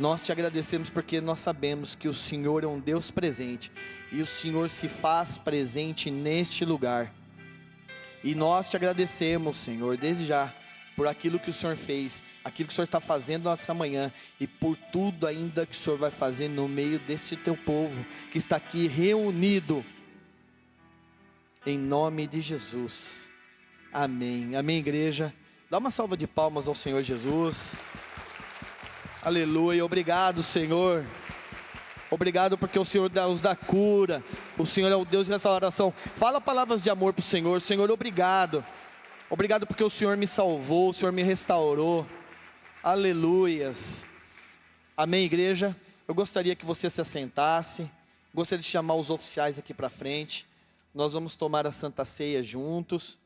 Nós Te agradecemos porque nós sabemos que o Senhor é um Deus presente, e o Senhor se faz presente neste lugar. E nós Te agradecemos, Senhor, desde já, por aquilo que o Senhor fez, aquilo que o Senhor está fazendo nessa manhã, e por tudo ainda que o Senhor vai fazer no meio deste Teu povo, que está aqui reunido, em nome de Jesus, amém, amém igreja. Dá uma salva de palmas ao Senhor Jesus, aleluia, obrigado Senhor, Obrigado porque o Senhor é o Deus da cura. O Senhor é o Deus de restauração. Fala palavras de amor para o Senhor. Senhor, obrigado. Obrigado porque o Senhor me salvou, o Senhor me restaurou. Aleluias. Amém, igreja? Eu gostaria que você se assentasse. Gostaria de chamar os oficiais aqui para frente. Nós vamos tomar a Santa Ceia juntos.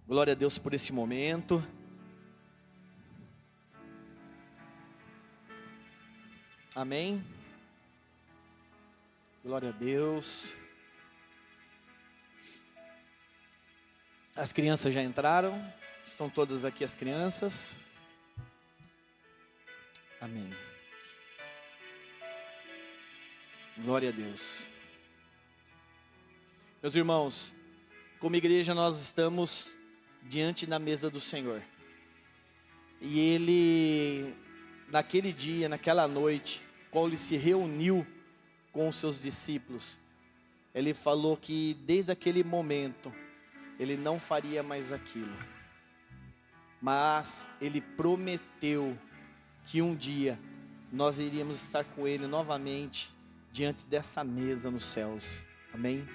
Glória a Deus por esse momento. Amém. Glória a Deus. As crianças já entraram. Estão todas aqui as crianças. Amém. Glória a Deus. Meus irmãos, como igreja nós estamos diante da mesa do Senhor. E Ele, naquele dia, naquela noite, quando Ele se reuniu com os seus discípulos, Ele falou que desde aquele momento, Ele não faria mais aquilo. Mas Ele prometeu que um dia nós iríamos estar com Ele novamente diante dessa mesa nos céus. Amém?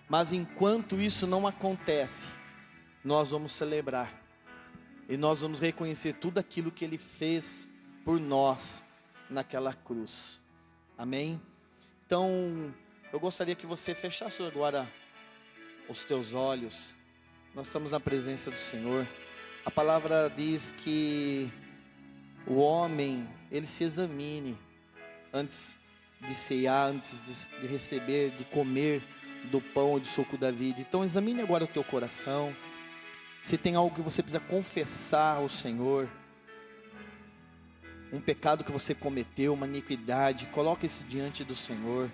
Mas enquanto isso não acontece, nós vamos celebrar. E nós vamos reconhecer tudo aquilo que Ele fez por nós naquela cruz. Amém? Então, eu gostaria que você fechasse agora os teus olhos. Nós estamos na presença do Senhor. A palavra diz que o homem, ele se examine antes de ceiar, antes de receber, de comer do pão e do suco da vida. Então examine agora o teu coração, se tem algo que você precisa confessar ao Senhor, um pecado que você cometeu, uma iniquidade, coloque isso diante do Senhor.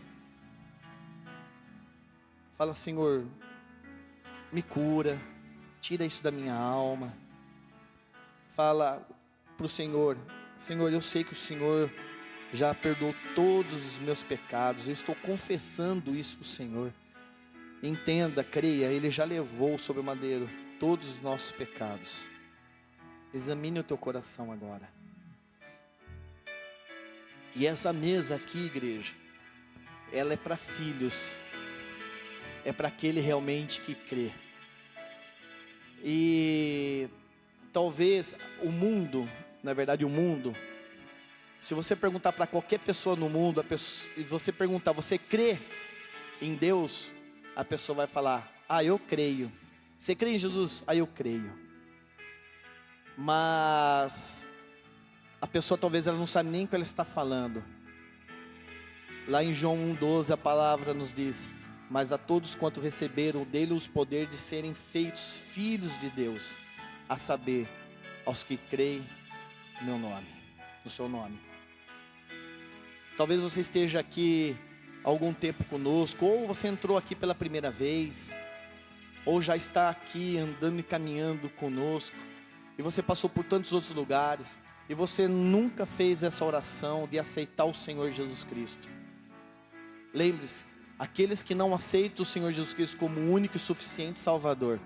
Fala: Senhor, me cura, tira isso da minha alma. Fala para o Senhor: Senhor, eu sei que o Senhor já perdoou todos os meus pecados, eu estou confessando isso para o Senhor. Entenda, creia, Ele já levou sobre o madeiro todos os nossos pecados. Examine o teu coração agora. E essa mesa aqui, igreja, ela é para filhos, é para aquele realmente que crê. E talvez o mundo, na verdade o mundo, se você perguntar para qualquer pessoa no mundo, e você perguntar: você crê em Deus? A pessoa vai falar: ah, eu creio. Você crê em Jesus? Ah, eu creio. Mas a pessoa talvez ela não sabe nem o que ela está falando. Lá em João 1,12 a palavra nos diz: mas a todos quanto receberam dele os poder de serem feitos filhos de Deus, a saber, aos que creem no meu nome, no seu nome. Talvez você esteja aqui há algum tempo conosco, ou você entrou aqui pela primeira vez, ou já está aqui andando e caminhando conosco, e você passou por tantos outros lugares, e você nunca fez essa oração de aceitar o Senhor Jesus Cristo. Lembre-se, aqueles que não aceitam o Senhor Jesus Cristo como o único e suficiente Salvador,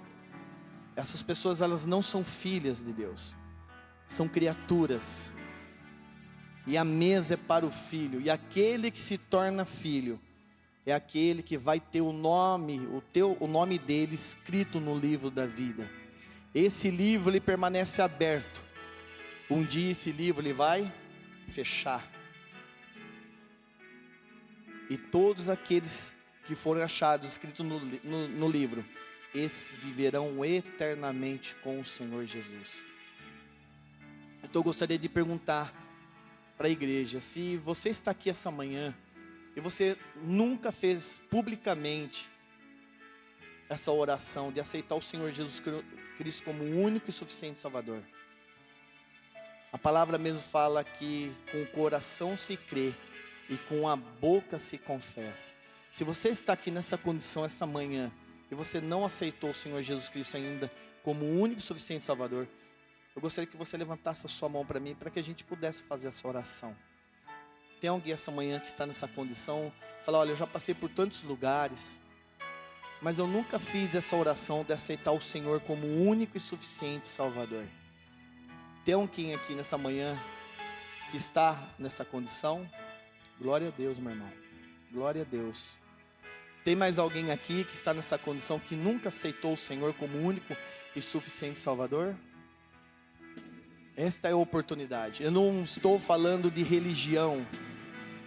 essas pessoas elas não são filhas de Deus, são criaturas. E a mesa é para o filho, e aquele que se torna filho é aquele que vai ter o nome dele escrito no livro da vida. Esse livro ele permanece aberto. Um dia esse livro ele vai fechar. E todos aqueles que foram achados escritos no livro, esses viverão eternamente com o Senhor Jesus. Então eu gostaria de perguntar para a igreja: se você está aqui essa manhã e você nunca fez publicamente essa oração de aceitar o Senhor Jesus Cristo como o único e suficiente Salvador, a palavra mesmo fala que com o coração se crê e com a boca se confessa. Se você está aqui nessa condição essa manhã e você não aceitou o Senhor Jesus Cristo ainda como o único e suficiente Salvador, eu gostaria que você levantasse a sua mão para mim, para que a gente pudesse fazer essa oração. Tem alguém essa manhã que está nessa condição, fala: olha, eu já passei por tantos lugares, mas eu nunca fiz essa oração de aceitar o Senhor como o único e suficiente Salvador. Tem alguém aqui nessa manhã que está nessa condição? Glória a Deus, meu irmão. Glória a Deus. Tem mais alguém aqui que está nessa condição, que nunca aceitou o Senhor como único e suficiente Salvador? Esta é a oportunidade. Eu não estou falando de religião,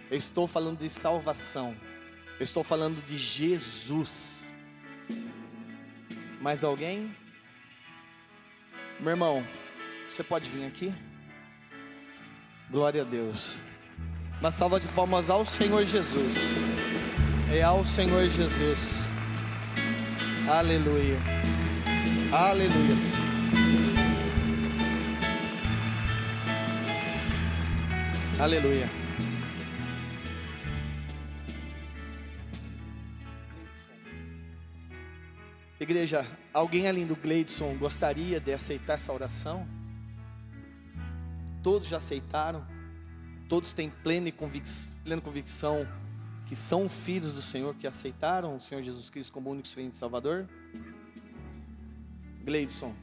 eu estou falando de salvação, eu estou falando de Jesus. Mais alguém? Meu irmão, você pode vir aqui? Glória a Deus. Uma salva de palmas ao Senhor Jesus. É ao Senhor Jesus. Aleluias. Aleluias. Aleluia. Igreja, alguém além do Gleidson gostaria de aceitar essa oração? Todos já aceitaram? Todos têm plena convicção que são filhos do Senhor, que aceitaram o Senhor Jesus Cristo como único e Salvador? Gleidson,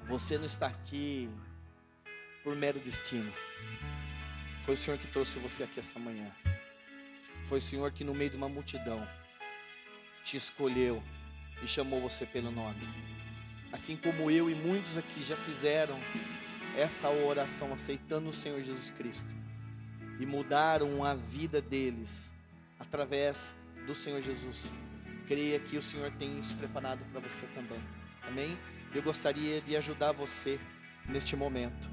você não está aqui por mero destino. Foi o Senhor que trouxe você aqui essa manhã. Foi o Senhor que no meio de uma multidão te escolheu e chamou você pelo nome. Assim como eu e muitos aqui já fizeram essa oração aceitando o Senhor Jesus Cristo e mudaram a vida deles através do Senhor Jesus. Creia que o Senhor tem isso preparado para você também. Amém? Eu gostaria de ajudar você neste momento.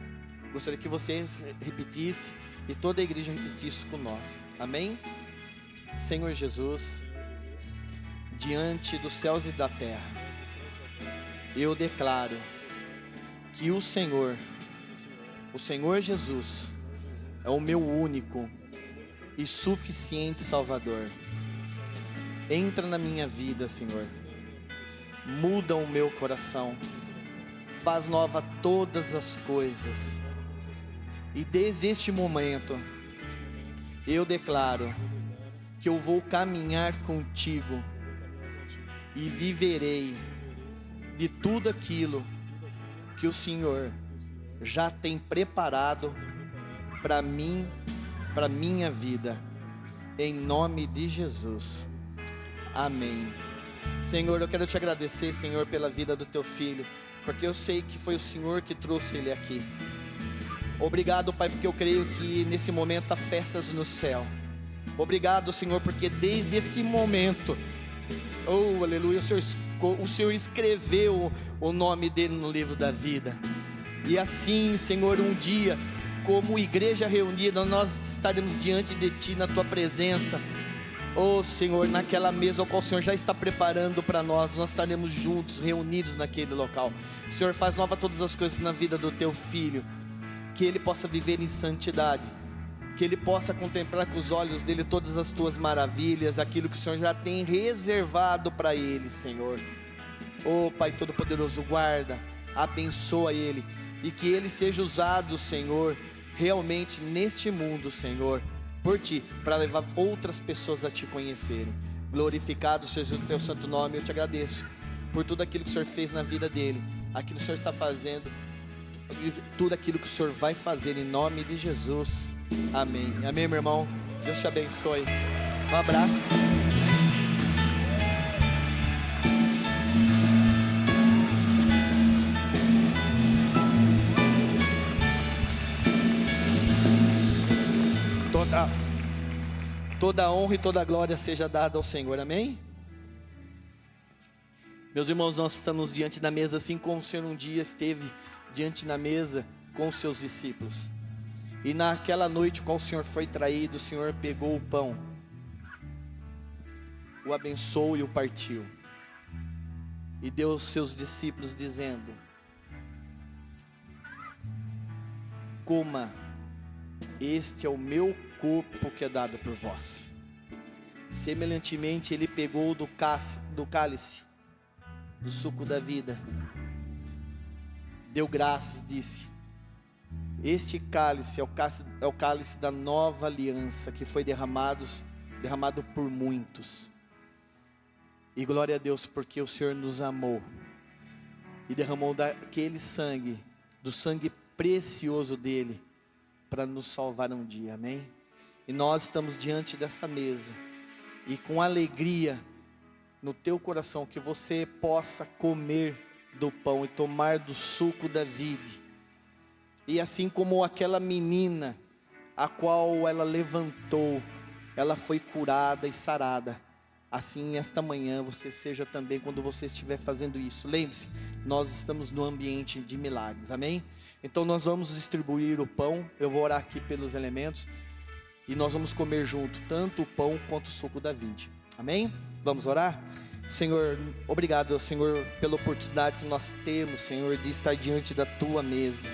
Gostaria que você repetisse e toda a igreja repetisse com nós. Amém? Senhor Jesus, diante dos céus e da terra, eu declaro que o Senhor Jesus, é o meu único e suficiente Salvador. Entra na minha vida, Senhor. Muda o meu coração. Faz nova todas as coisas. E desde este momento, eu declaro que eu vou caminhar contigo e viverei de tudo aquilo que o Senhor já tem preparado para mim, para minha vida, em nome de Jesus, amém. Senhor, eu quero te agradecer, Senhor, pela vida do teu filho, porque eu sei que foi o Senhor que trouxe ele aqui. Obrigado, Pai, porque eu creio que nesse momento há festas no céu. Obrigado, Senhor, porque desde esse momento, oh, aleluia, o Senhor escreveu o nome dele no livro da vida. E assim, Senhor, um dia, como igreja reunida, nós estaremos diante de Ti, na Tua presença. Oh, Senhor, naquela mesa ao qual o Senhor já está preparando para nós, nós estaremos juntos, reunidos naquele local. Senhor, faz nova todas as coisas na vida do Teu Filho, que ele possa viver em santidade, que ele possa contemplar com os olhos dele todas as Tuas maravilhas, aquilo que o Senhor já tem reservado para ele, Senhor. Oh, Pai Todo-Poderoso, guarda, abençoa ele, e que ele seja usado, Senhor, realmente neste mundo, Senhor, por Ti, para levar outras pessoas a Te conhecerem. Glorificado seja o Teu santo nome. Eu Te agradeço por tudo aquilo que o Senhor fez na vida dele, aquilo que o Senhor está fazendo, e tudo aquilo que o Senhor vai fazer, em nome de Jesus, amém. Amém, meu irmão, Deus te abençoe, um abraço. Toda honra e toda glória seja dada ao Senhor, amém? Meus irmãos, nós estamos diante da mesa, assim como o Senhor um dia esteve diante da mesa com os seus discípulos. E naquela noite, qual o Senhor foi traído, o Senhor pegou o pão, o abençoou e o partiu, e deu aos seus discípulos dizendo: coma, este é o meu corpo que é dado por vós. Semelhantemente, ele pegou do cálice, do suco da vida, deu graças, disse: este cálice é o cálice da nova aliança, que foi derramado por muitos. E glória a Deus, porque o Senhor nos amou e derramou daquele sangue, do sangue precioso dele, para nos salvar um dia, amém? E nós estamos diante dessa mesa, e com alegria no teu coração, que você possa comer do pão e tomar do suco da vide, e assim como aquela menina, a qual ela levantou, ela foi curada e sarada, assim esta manhã você seja também, quando você estiver fazendo isso. Lembre-se, nós estamos no ambiente de milagres, amém? Então nós vamos distribuir o pão, eu vou orar aqui pelos elementos, e nós vamos comer junto, tanto o pão quanto o suco da vide, amém? Vamos orar? Senhor, obrigado, Senhor, pela oportunidade que nós temos, Senhor, de estar diante da tua mesa.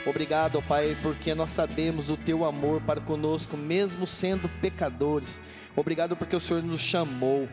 Obrigado, Pai, porque nós sabemos o teu amor para conosco, mesmo sendo pecadores. Obrigado porque o Senhor nos chamou.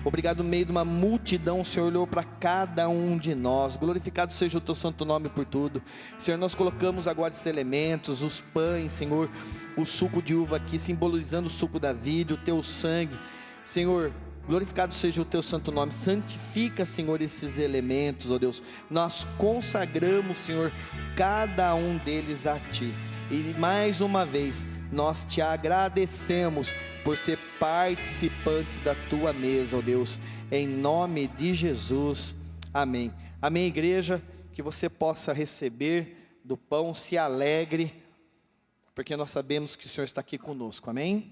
Obrigado, no meio de uma multidão, o Senhor olhou para cada um de nós. Glorificado seja o teu santo nome por tudo. Senhor, nós colocamos agora esses elementos, os pães, Senhor, o suco de uva aqui, simbolizando o suco da vida, o teu sangue. Senhor, glorificado seja o teu santo nome. Santifica, Senhor, esses elementos, ó Deus. Nós consagramos, Senhor, cada um deles a ti. E mais uma vez, nós te agradecemos por ser participantes da tua mesa, ó Deus. Em nome de Jesus, amém. Amém, igreja. Que você possa receber do pão, se alegre, porque nós sabemos que o Senhor está aqui conosco, amém?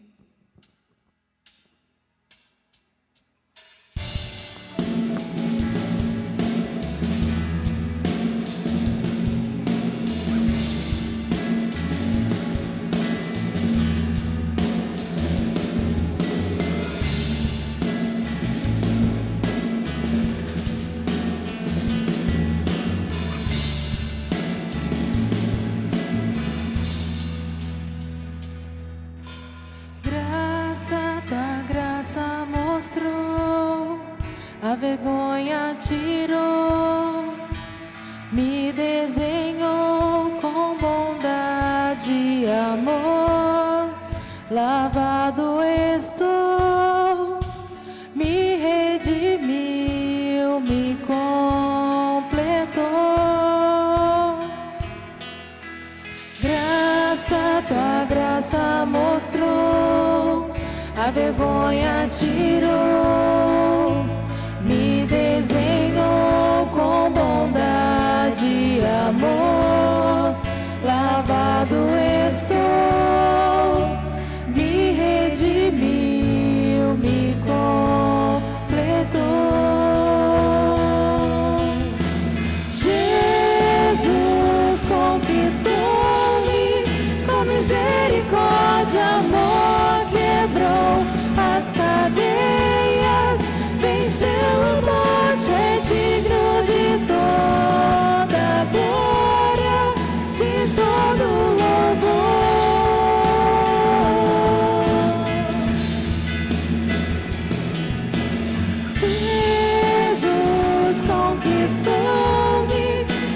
A vergonha tirou, me desenhou com bondade e amor. Lavado estou, me redimiu, me completou. Graça, tua graça mostrou, a vergonha tirou, me desenhou com bondade e amor. Lavado estou, me redimiu, me completou. Jesus conquistou-me com misericórdia, amor, quebrou as cadeias, venceu a morte, é digno de toda glória, de todo louvor. Jesus conquistou-me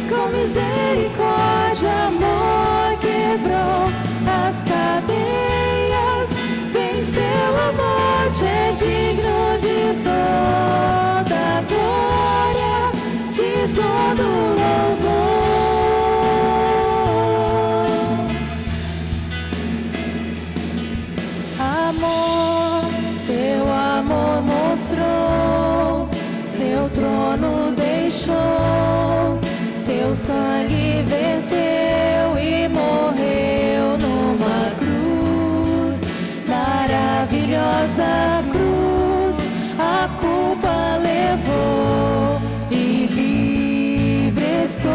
com misericórdia, amor, quebrou as cadeias, venceu a morte, é digno de toda glória, de todo louvor. Amor, teu amor mostrou, seu trono deixou, seu sangue verteu e morreu numa cruz, maravilhosa cruz, a culpa levou e livre estou.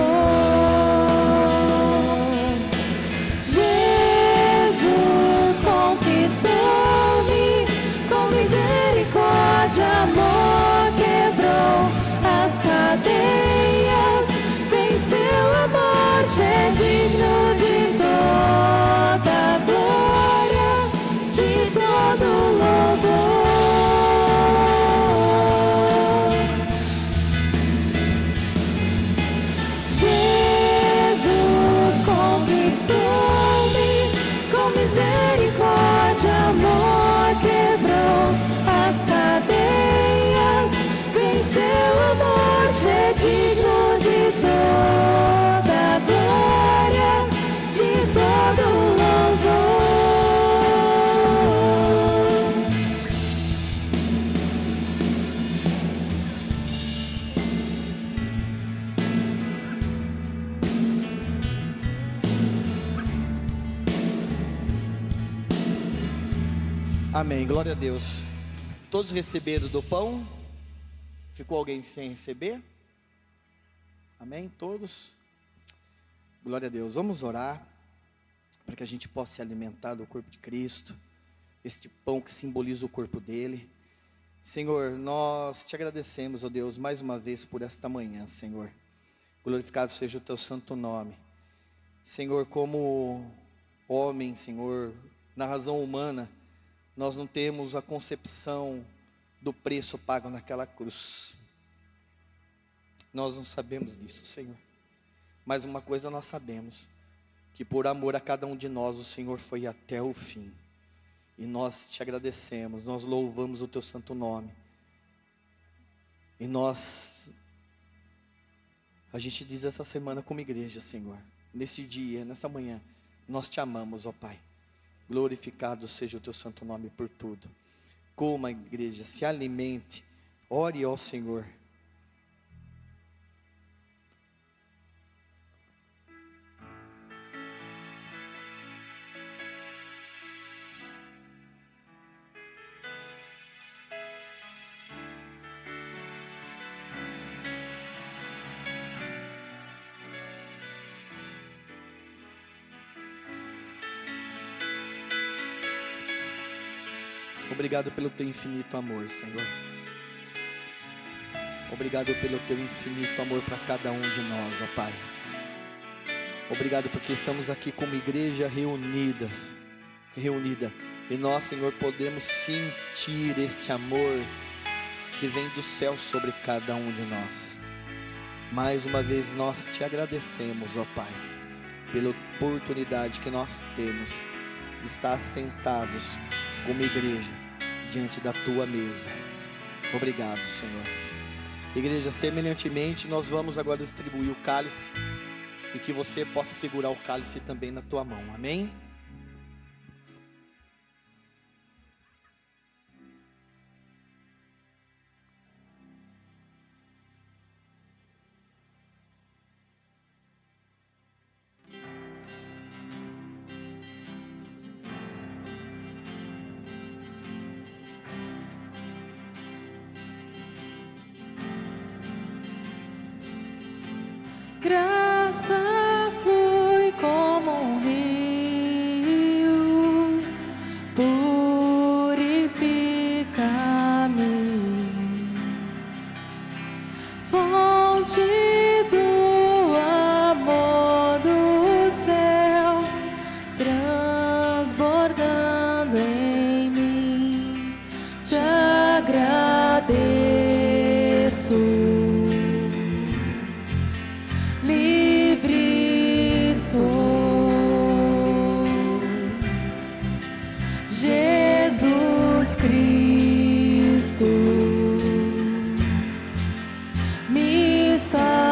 Jesus conquistou-me com misericórdia, amor, quebrou as cadeias, venceu a morte, é digno de toda glória, de todo louvor. Amém, glória a Deus. Todos receberam do pão? Ficou alguém sem receber? Amém, todos? Glória a Deus. Vamos orar para que a gente possa se alimentar do corpo de Cristo, este pão que simboliza o corpo dele. Senhor, nós te agradecemos, ó Deus, mais uma vez por esta manhã, Senhor. Glorificado seja o teu santo nome. Senhor, como homem, Senhor, na razão humana, nós não temos a concepção do preço pago naquela cruz. Nós não sabemos disso, Senhor. Mas uma coisa nós sabemos, que por amor a cada um de nós, o Senhor foi até o fim. E nós te agradecemos, nós louvamos o teu santo nome. E a gente diz essa semana como igreja, Senhor, nesse dia, nessa manhã, nós te amamos, ó Pai. Glorificado seja o teu santo nome por tudo. Coma, igreja, se alimente, ore ao Senhor. Obrigado pelo teu infinito amor, Senhor. Obrigado pelo teu infinito amor para cada um de nós, ó Pai. Obrigado porque estamos aqui como igreja reunida. E nós, Senhor, podemos sentir este amor que vem do céu sobre cada um de nós. Mais uma vez nós te agradecemos, ó Pai, pela oportunidade que nós temos de estar sentados como igreja diante da tua mesa. Obrigado, Senhor. Igreja, semelhantemente, nós vamos agora distribuir o cálice, e que você possa segurar o cálice também na tua mão, amém? Graça flui como um rio, purifica-me, fonte do amor do céu, transbordando em mim, te agradeço. Jesus Cristo me salva.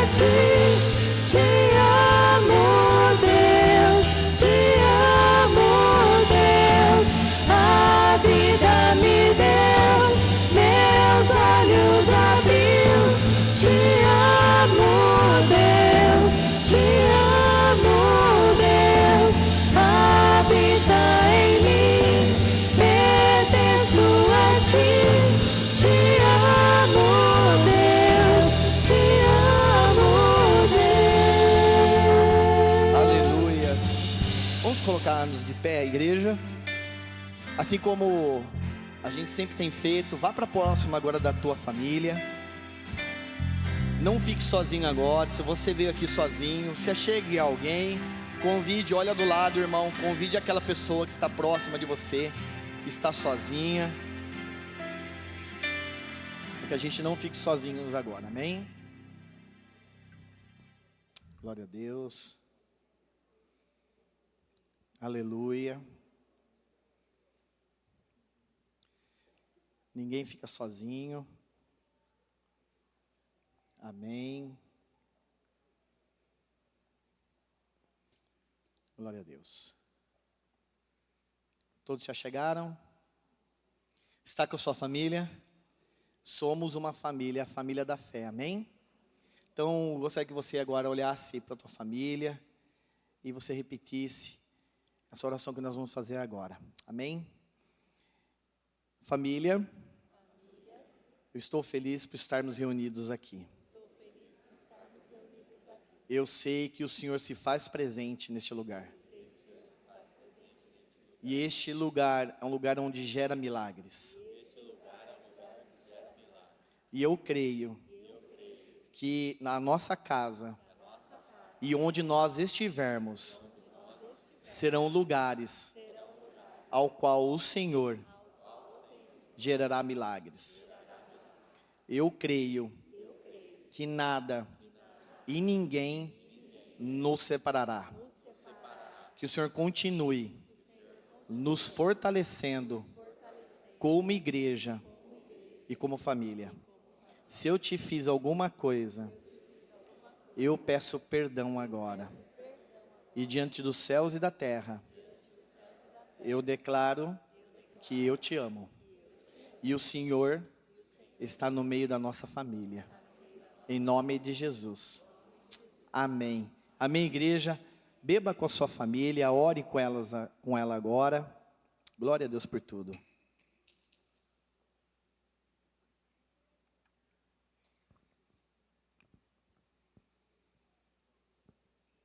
ti. Te amo, Deus, te amo, Deus. A vida me deu, meus olhos abriu. Te amo, Deus, te amo, Deus. Habita em mim, pertenço a ti. Te amo, Deus, te amo, Deus. Aleluias. Vamos colocar-nos de pé, igreja. Assim como a gente sempre tem feito, vá para próximo agora da tua família. Não fique sozinho agora. Se você veio aqui sozinho, se achegue a alguém, convide, olha do lado, irmão, convide aquela pessoa que está próxima de você, que está sozinha, para que a gente não fique sozinhos agora, amém? Glória a Deus. Aleluia. Ninguém fica sozinho. Amém. Glória a Deus. Todos já chegaram? Está com a sua família? Somos uma família, a família da fé, amém? Então, gostaria que você agora olhasse para a tua família e você repetisse essa oração que nós vamos fazer agora, amém? Família, eu estou feliz por estarmos reunidos aqui. Eu sei que o Senhor se faz presente neste lugar. E este lugar é um lugar onde gera milagres. E eu creio que na nossa casa e onde nós estivermos, serão lugares ao qual o Senhor gerará milagres. Eu creio que nada e ninguém nos separará. Que o Senhor continue nos fortalecendo como igreja e como família. Se eu te fiz alguma coisa, eu peço perdão agora. E diante dos céus e da terra, eu declaro que eu te amo. E o Senhor está no meio da nossa família. Em nome de Jesus. Amém. Amém, igreja. Beba com a sua família, ore com ela agora. Glória a Deus por tudo.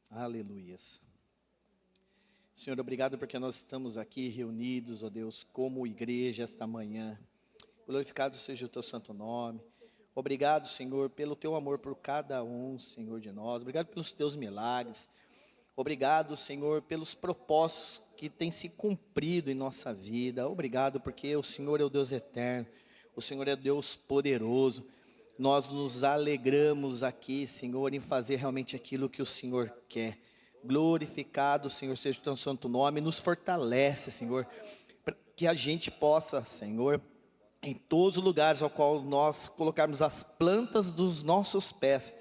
Aleluias. Senhor, obrigado porque nós estamos aqui reunidos, ó Deus, como igreja esta manhã. Glorificado seja o teu santo nome. Obrigado, Senhor, pelo teu amor por cada um, Senhor, de nós. Obrigado pelos teus milagres. Obrigado, Senhor, pelos propósitos que têm se cumprido em nossa vida. Obrigado porque o Senhor é o Deus eterno. O Senhor é Deus poderoso. Nós nos alegramos aqui, Senhor, em fazer realmente aquilo que o Senhor quer. Glorificado, Senhor, seja o teu santo nome. Nos fortalece, Senhor, para que a gente possa, Senhor, em todos os lugares ao qual nós colocarmos as plantas dos nossos pés,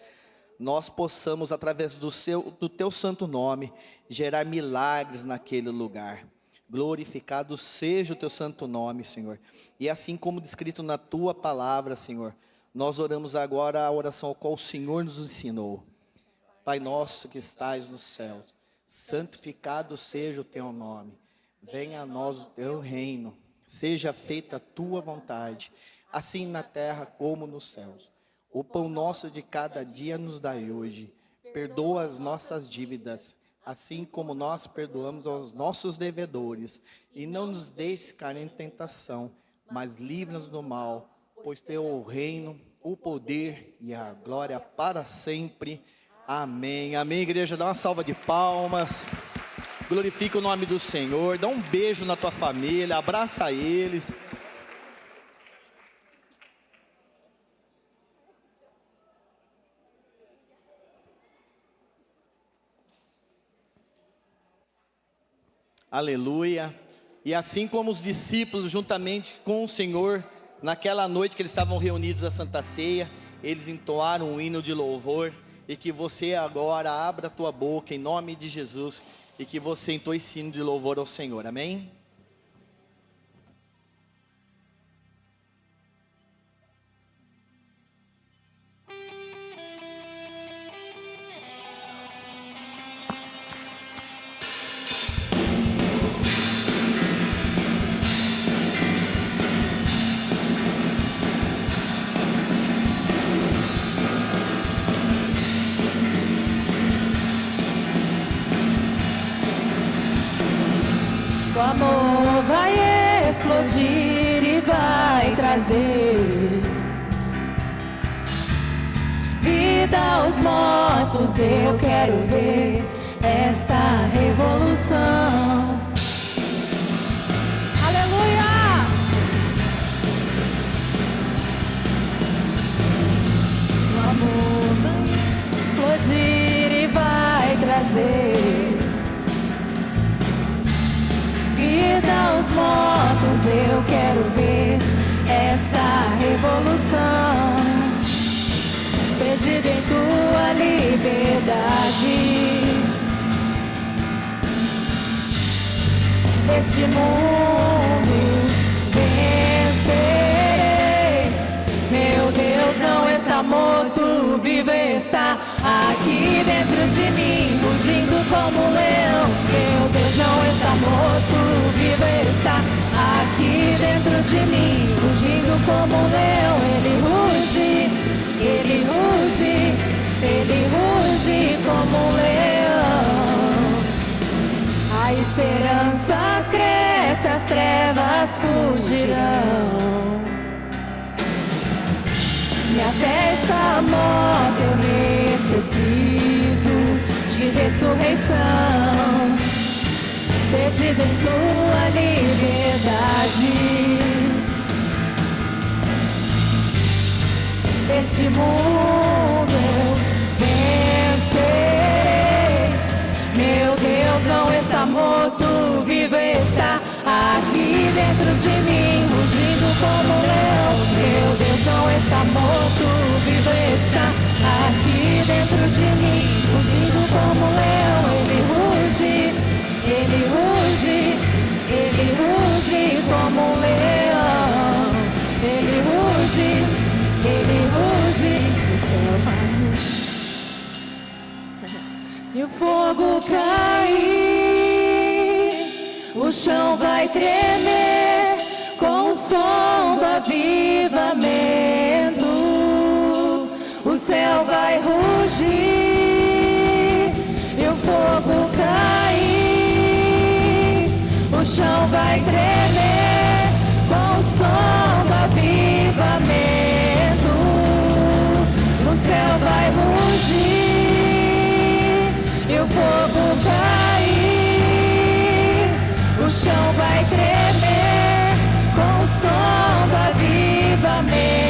nós possamos, através do teu santo nome, gerar milagres naquele lugar. Glorificado seja o teu santo nome, Senhor. E assim como descrito na tua palavra, Senhor, nós oramos agora a oração ao qual o Senhor nos ensinou. Pai nosso que estais no céu, santificado seja o teu nome. Venha a nós o teu reino. Seja feita a tua vontade, assim na terra como nos céus. O pão nosso de cada dia nos dai hoje. Perdoa as nossas dívidas, assim como nós perdoamos aos nossos devedores. E não nos deixes cair em tentação, mas livra-nos do mal, pois teu é o reino, o poder e a glória para sempre. Amém. Amém, igreja. Dá uma salva de palmas. Glorifica o nome do Senhor. Dá um beijo na tua família. Abraça eles. Aleluia. E assim como os discípulos, juntamente com o Senhor, naquela noite que eles estavam reunidos à Santa Ceia, eles entoaram um hino de louvor. e que você agora abra a tua boca em nome de Jesus, e que você entoe sino de louvor ao Senhor, amém? O amor vai explodir e vai trazer vida aos mortos. Eu quero ver essa revolução. Aleluia! O amor vai explodir e vai trazer vida aos mortos. Eu quero ver esta revolução. Perdido em tua liberdade, este mundo vencerei. Meu Deus não está morto, vivo está aqui dentro de mim, rugindo como um leão. Meu Deus não está morto, vivo está aqui dentro de mim, rugindo como um leão. Ele ruge, ele ruge, ele ruge como um leão. A esperança cresce, as trevas fugirão. Minha fé está morta, eu necessito de ressurreição. Perdido em tua liberdade, este mundo eu vencerei. Meu Deus não está morto, vivo está aqui dentro de mim, rugindo como um leão. Meu Deus não está morto, vivo está aqui dentro de mim, rugindo como um leão. Ele ruge, ele ruge, ele ruge como um leão. Ele ruge, ele ruge, o céu vai e o fogo cair, o chão vai tremer com o som do avivamento. O céu vai rugir e o fogo cair, o chão vai tremer com o som do avivamento. O céu vai rugir e o fogo cair, o chão vai tremer com o som do avivamento.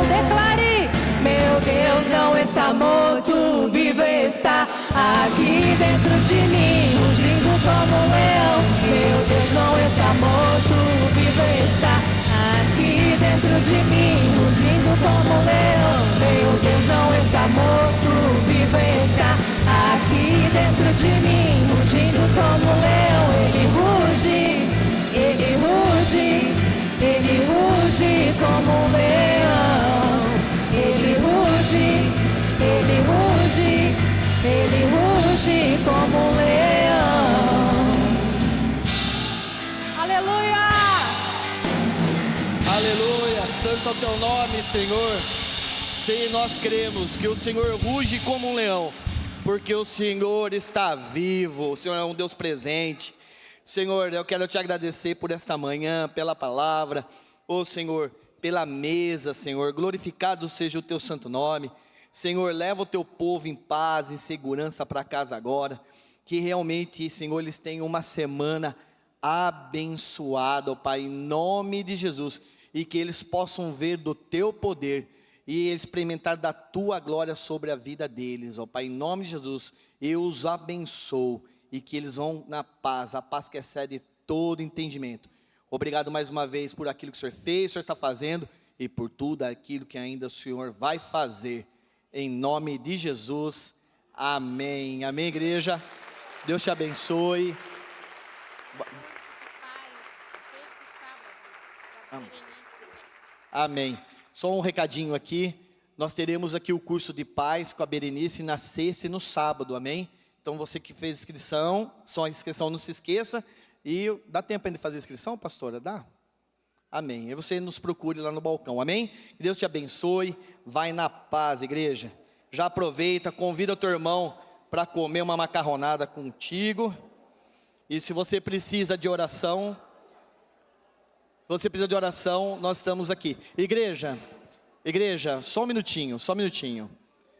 Declare: meu Deus não está morto, vivo está aqui dentro de mim, rugindo como um leão. Meu Deus não está morto, vivo está aqui dentro de mim, rugindo como um leão. Meu Deus não está morto, vivo está aqui dentro de mim, rugindo como um leão. Ele ruge, ele ruge, ele ruge como um leão. Ele ruge, ele ruge, ele ruge como um leão. Aleluia! Aleluia, santo é o teu nome, Senhor. Sim, nós cremos que o Senhor ruge como um leão, porque o Senhor está vivo, o Senhor é um Deus presente. Senhor, eu quero te agradecer por esta manhã, pela palavra, Senhor, pela mesa, Senhor, glorificado seja o teu santo nome. Senhor, leva o teu povo em paz, em segurança para casa agora, que realmente, Senhor, eles tenham uma semana abençoada, ó Pai, em nome de Jesus, e que eles possam ver do teu poder, e experimentar da tua glória sobre a vida deles, ó Pai, em nome de Jesus. Eu os abençoo, e que eles vão na paz, a paz que excede todo entendimento. Obrigado mais uma vez por aquilo que o Senhor fez, o Senhor está fazendo, e por tudo aquilo que ainda o Senhor vai fazer, em nome de Jesus. Amém. Amém, igreja. Deus te abençoe. Amém. Só um recadinho aqui. Nós teremos aqui o curso de paz com a Berenice na sexta e no sábado, amém? Então você que fez inscrição, só a inscrição não se esqueça. E dá tempo ainda de fazer inscrição, pastora? Dá? Amém. E você nos procure lá no balcão, amém? Que Deus te abençoe. Vai na paz, igreja. Já aproveita, convida o teu irmão para comer uma macarronada contigo. E se você precisa de oração, nós estamos aqui. Igreja, só um minutinho.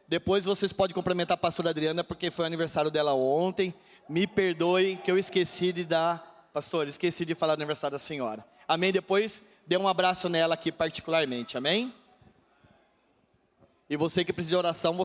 Depois vocês podem cumprimentar a pastora Adriana, porque foi o aniversário dela ontem. Me perdoe que eu esqueci de falar do aniversário da senhora. Amém? Depois dê um abraço nela aqui particularmente, amém? E você que precisa de oração,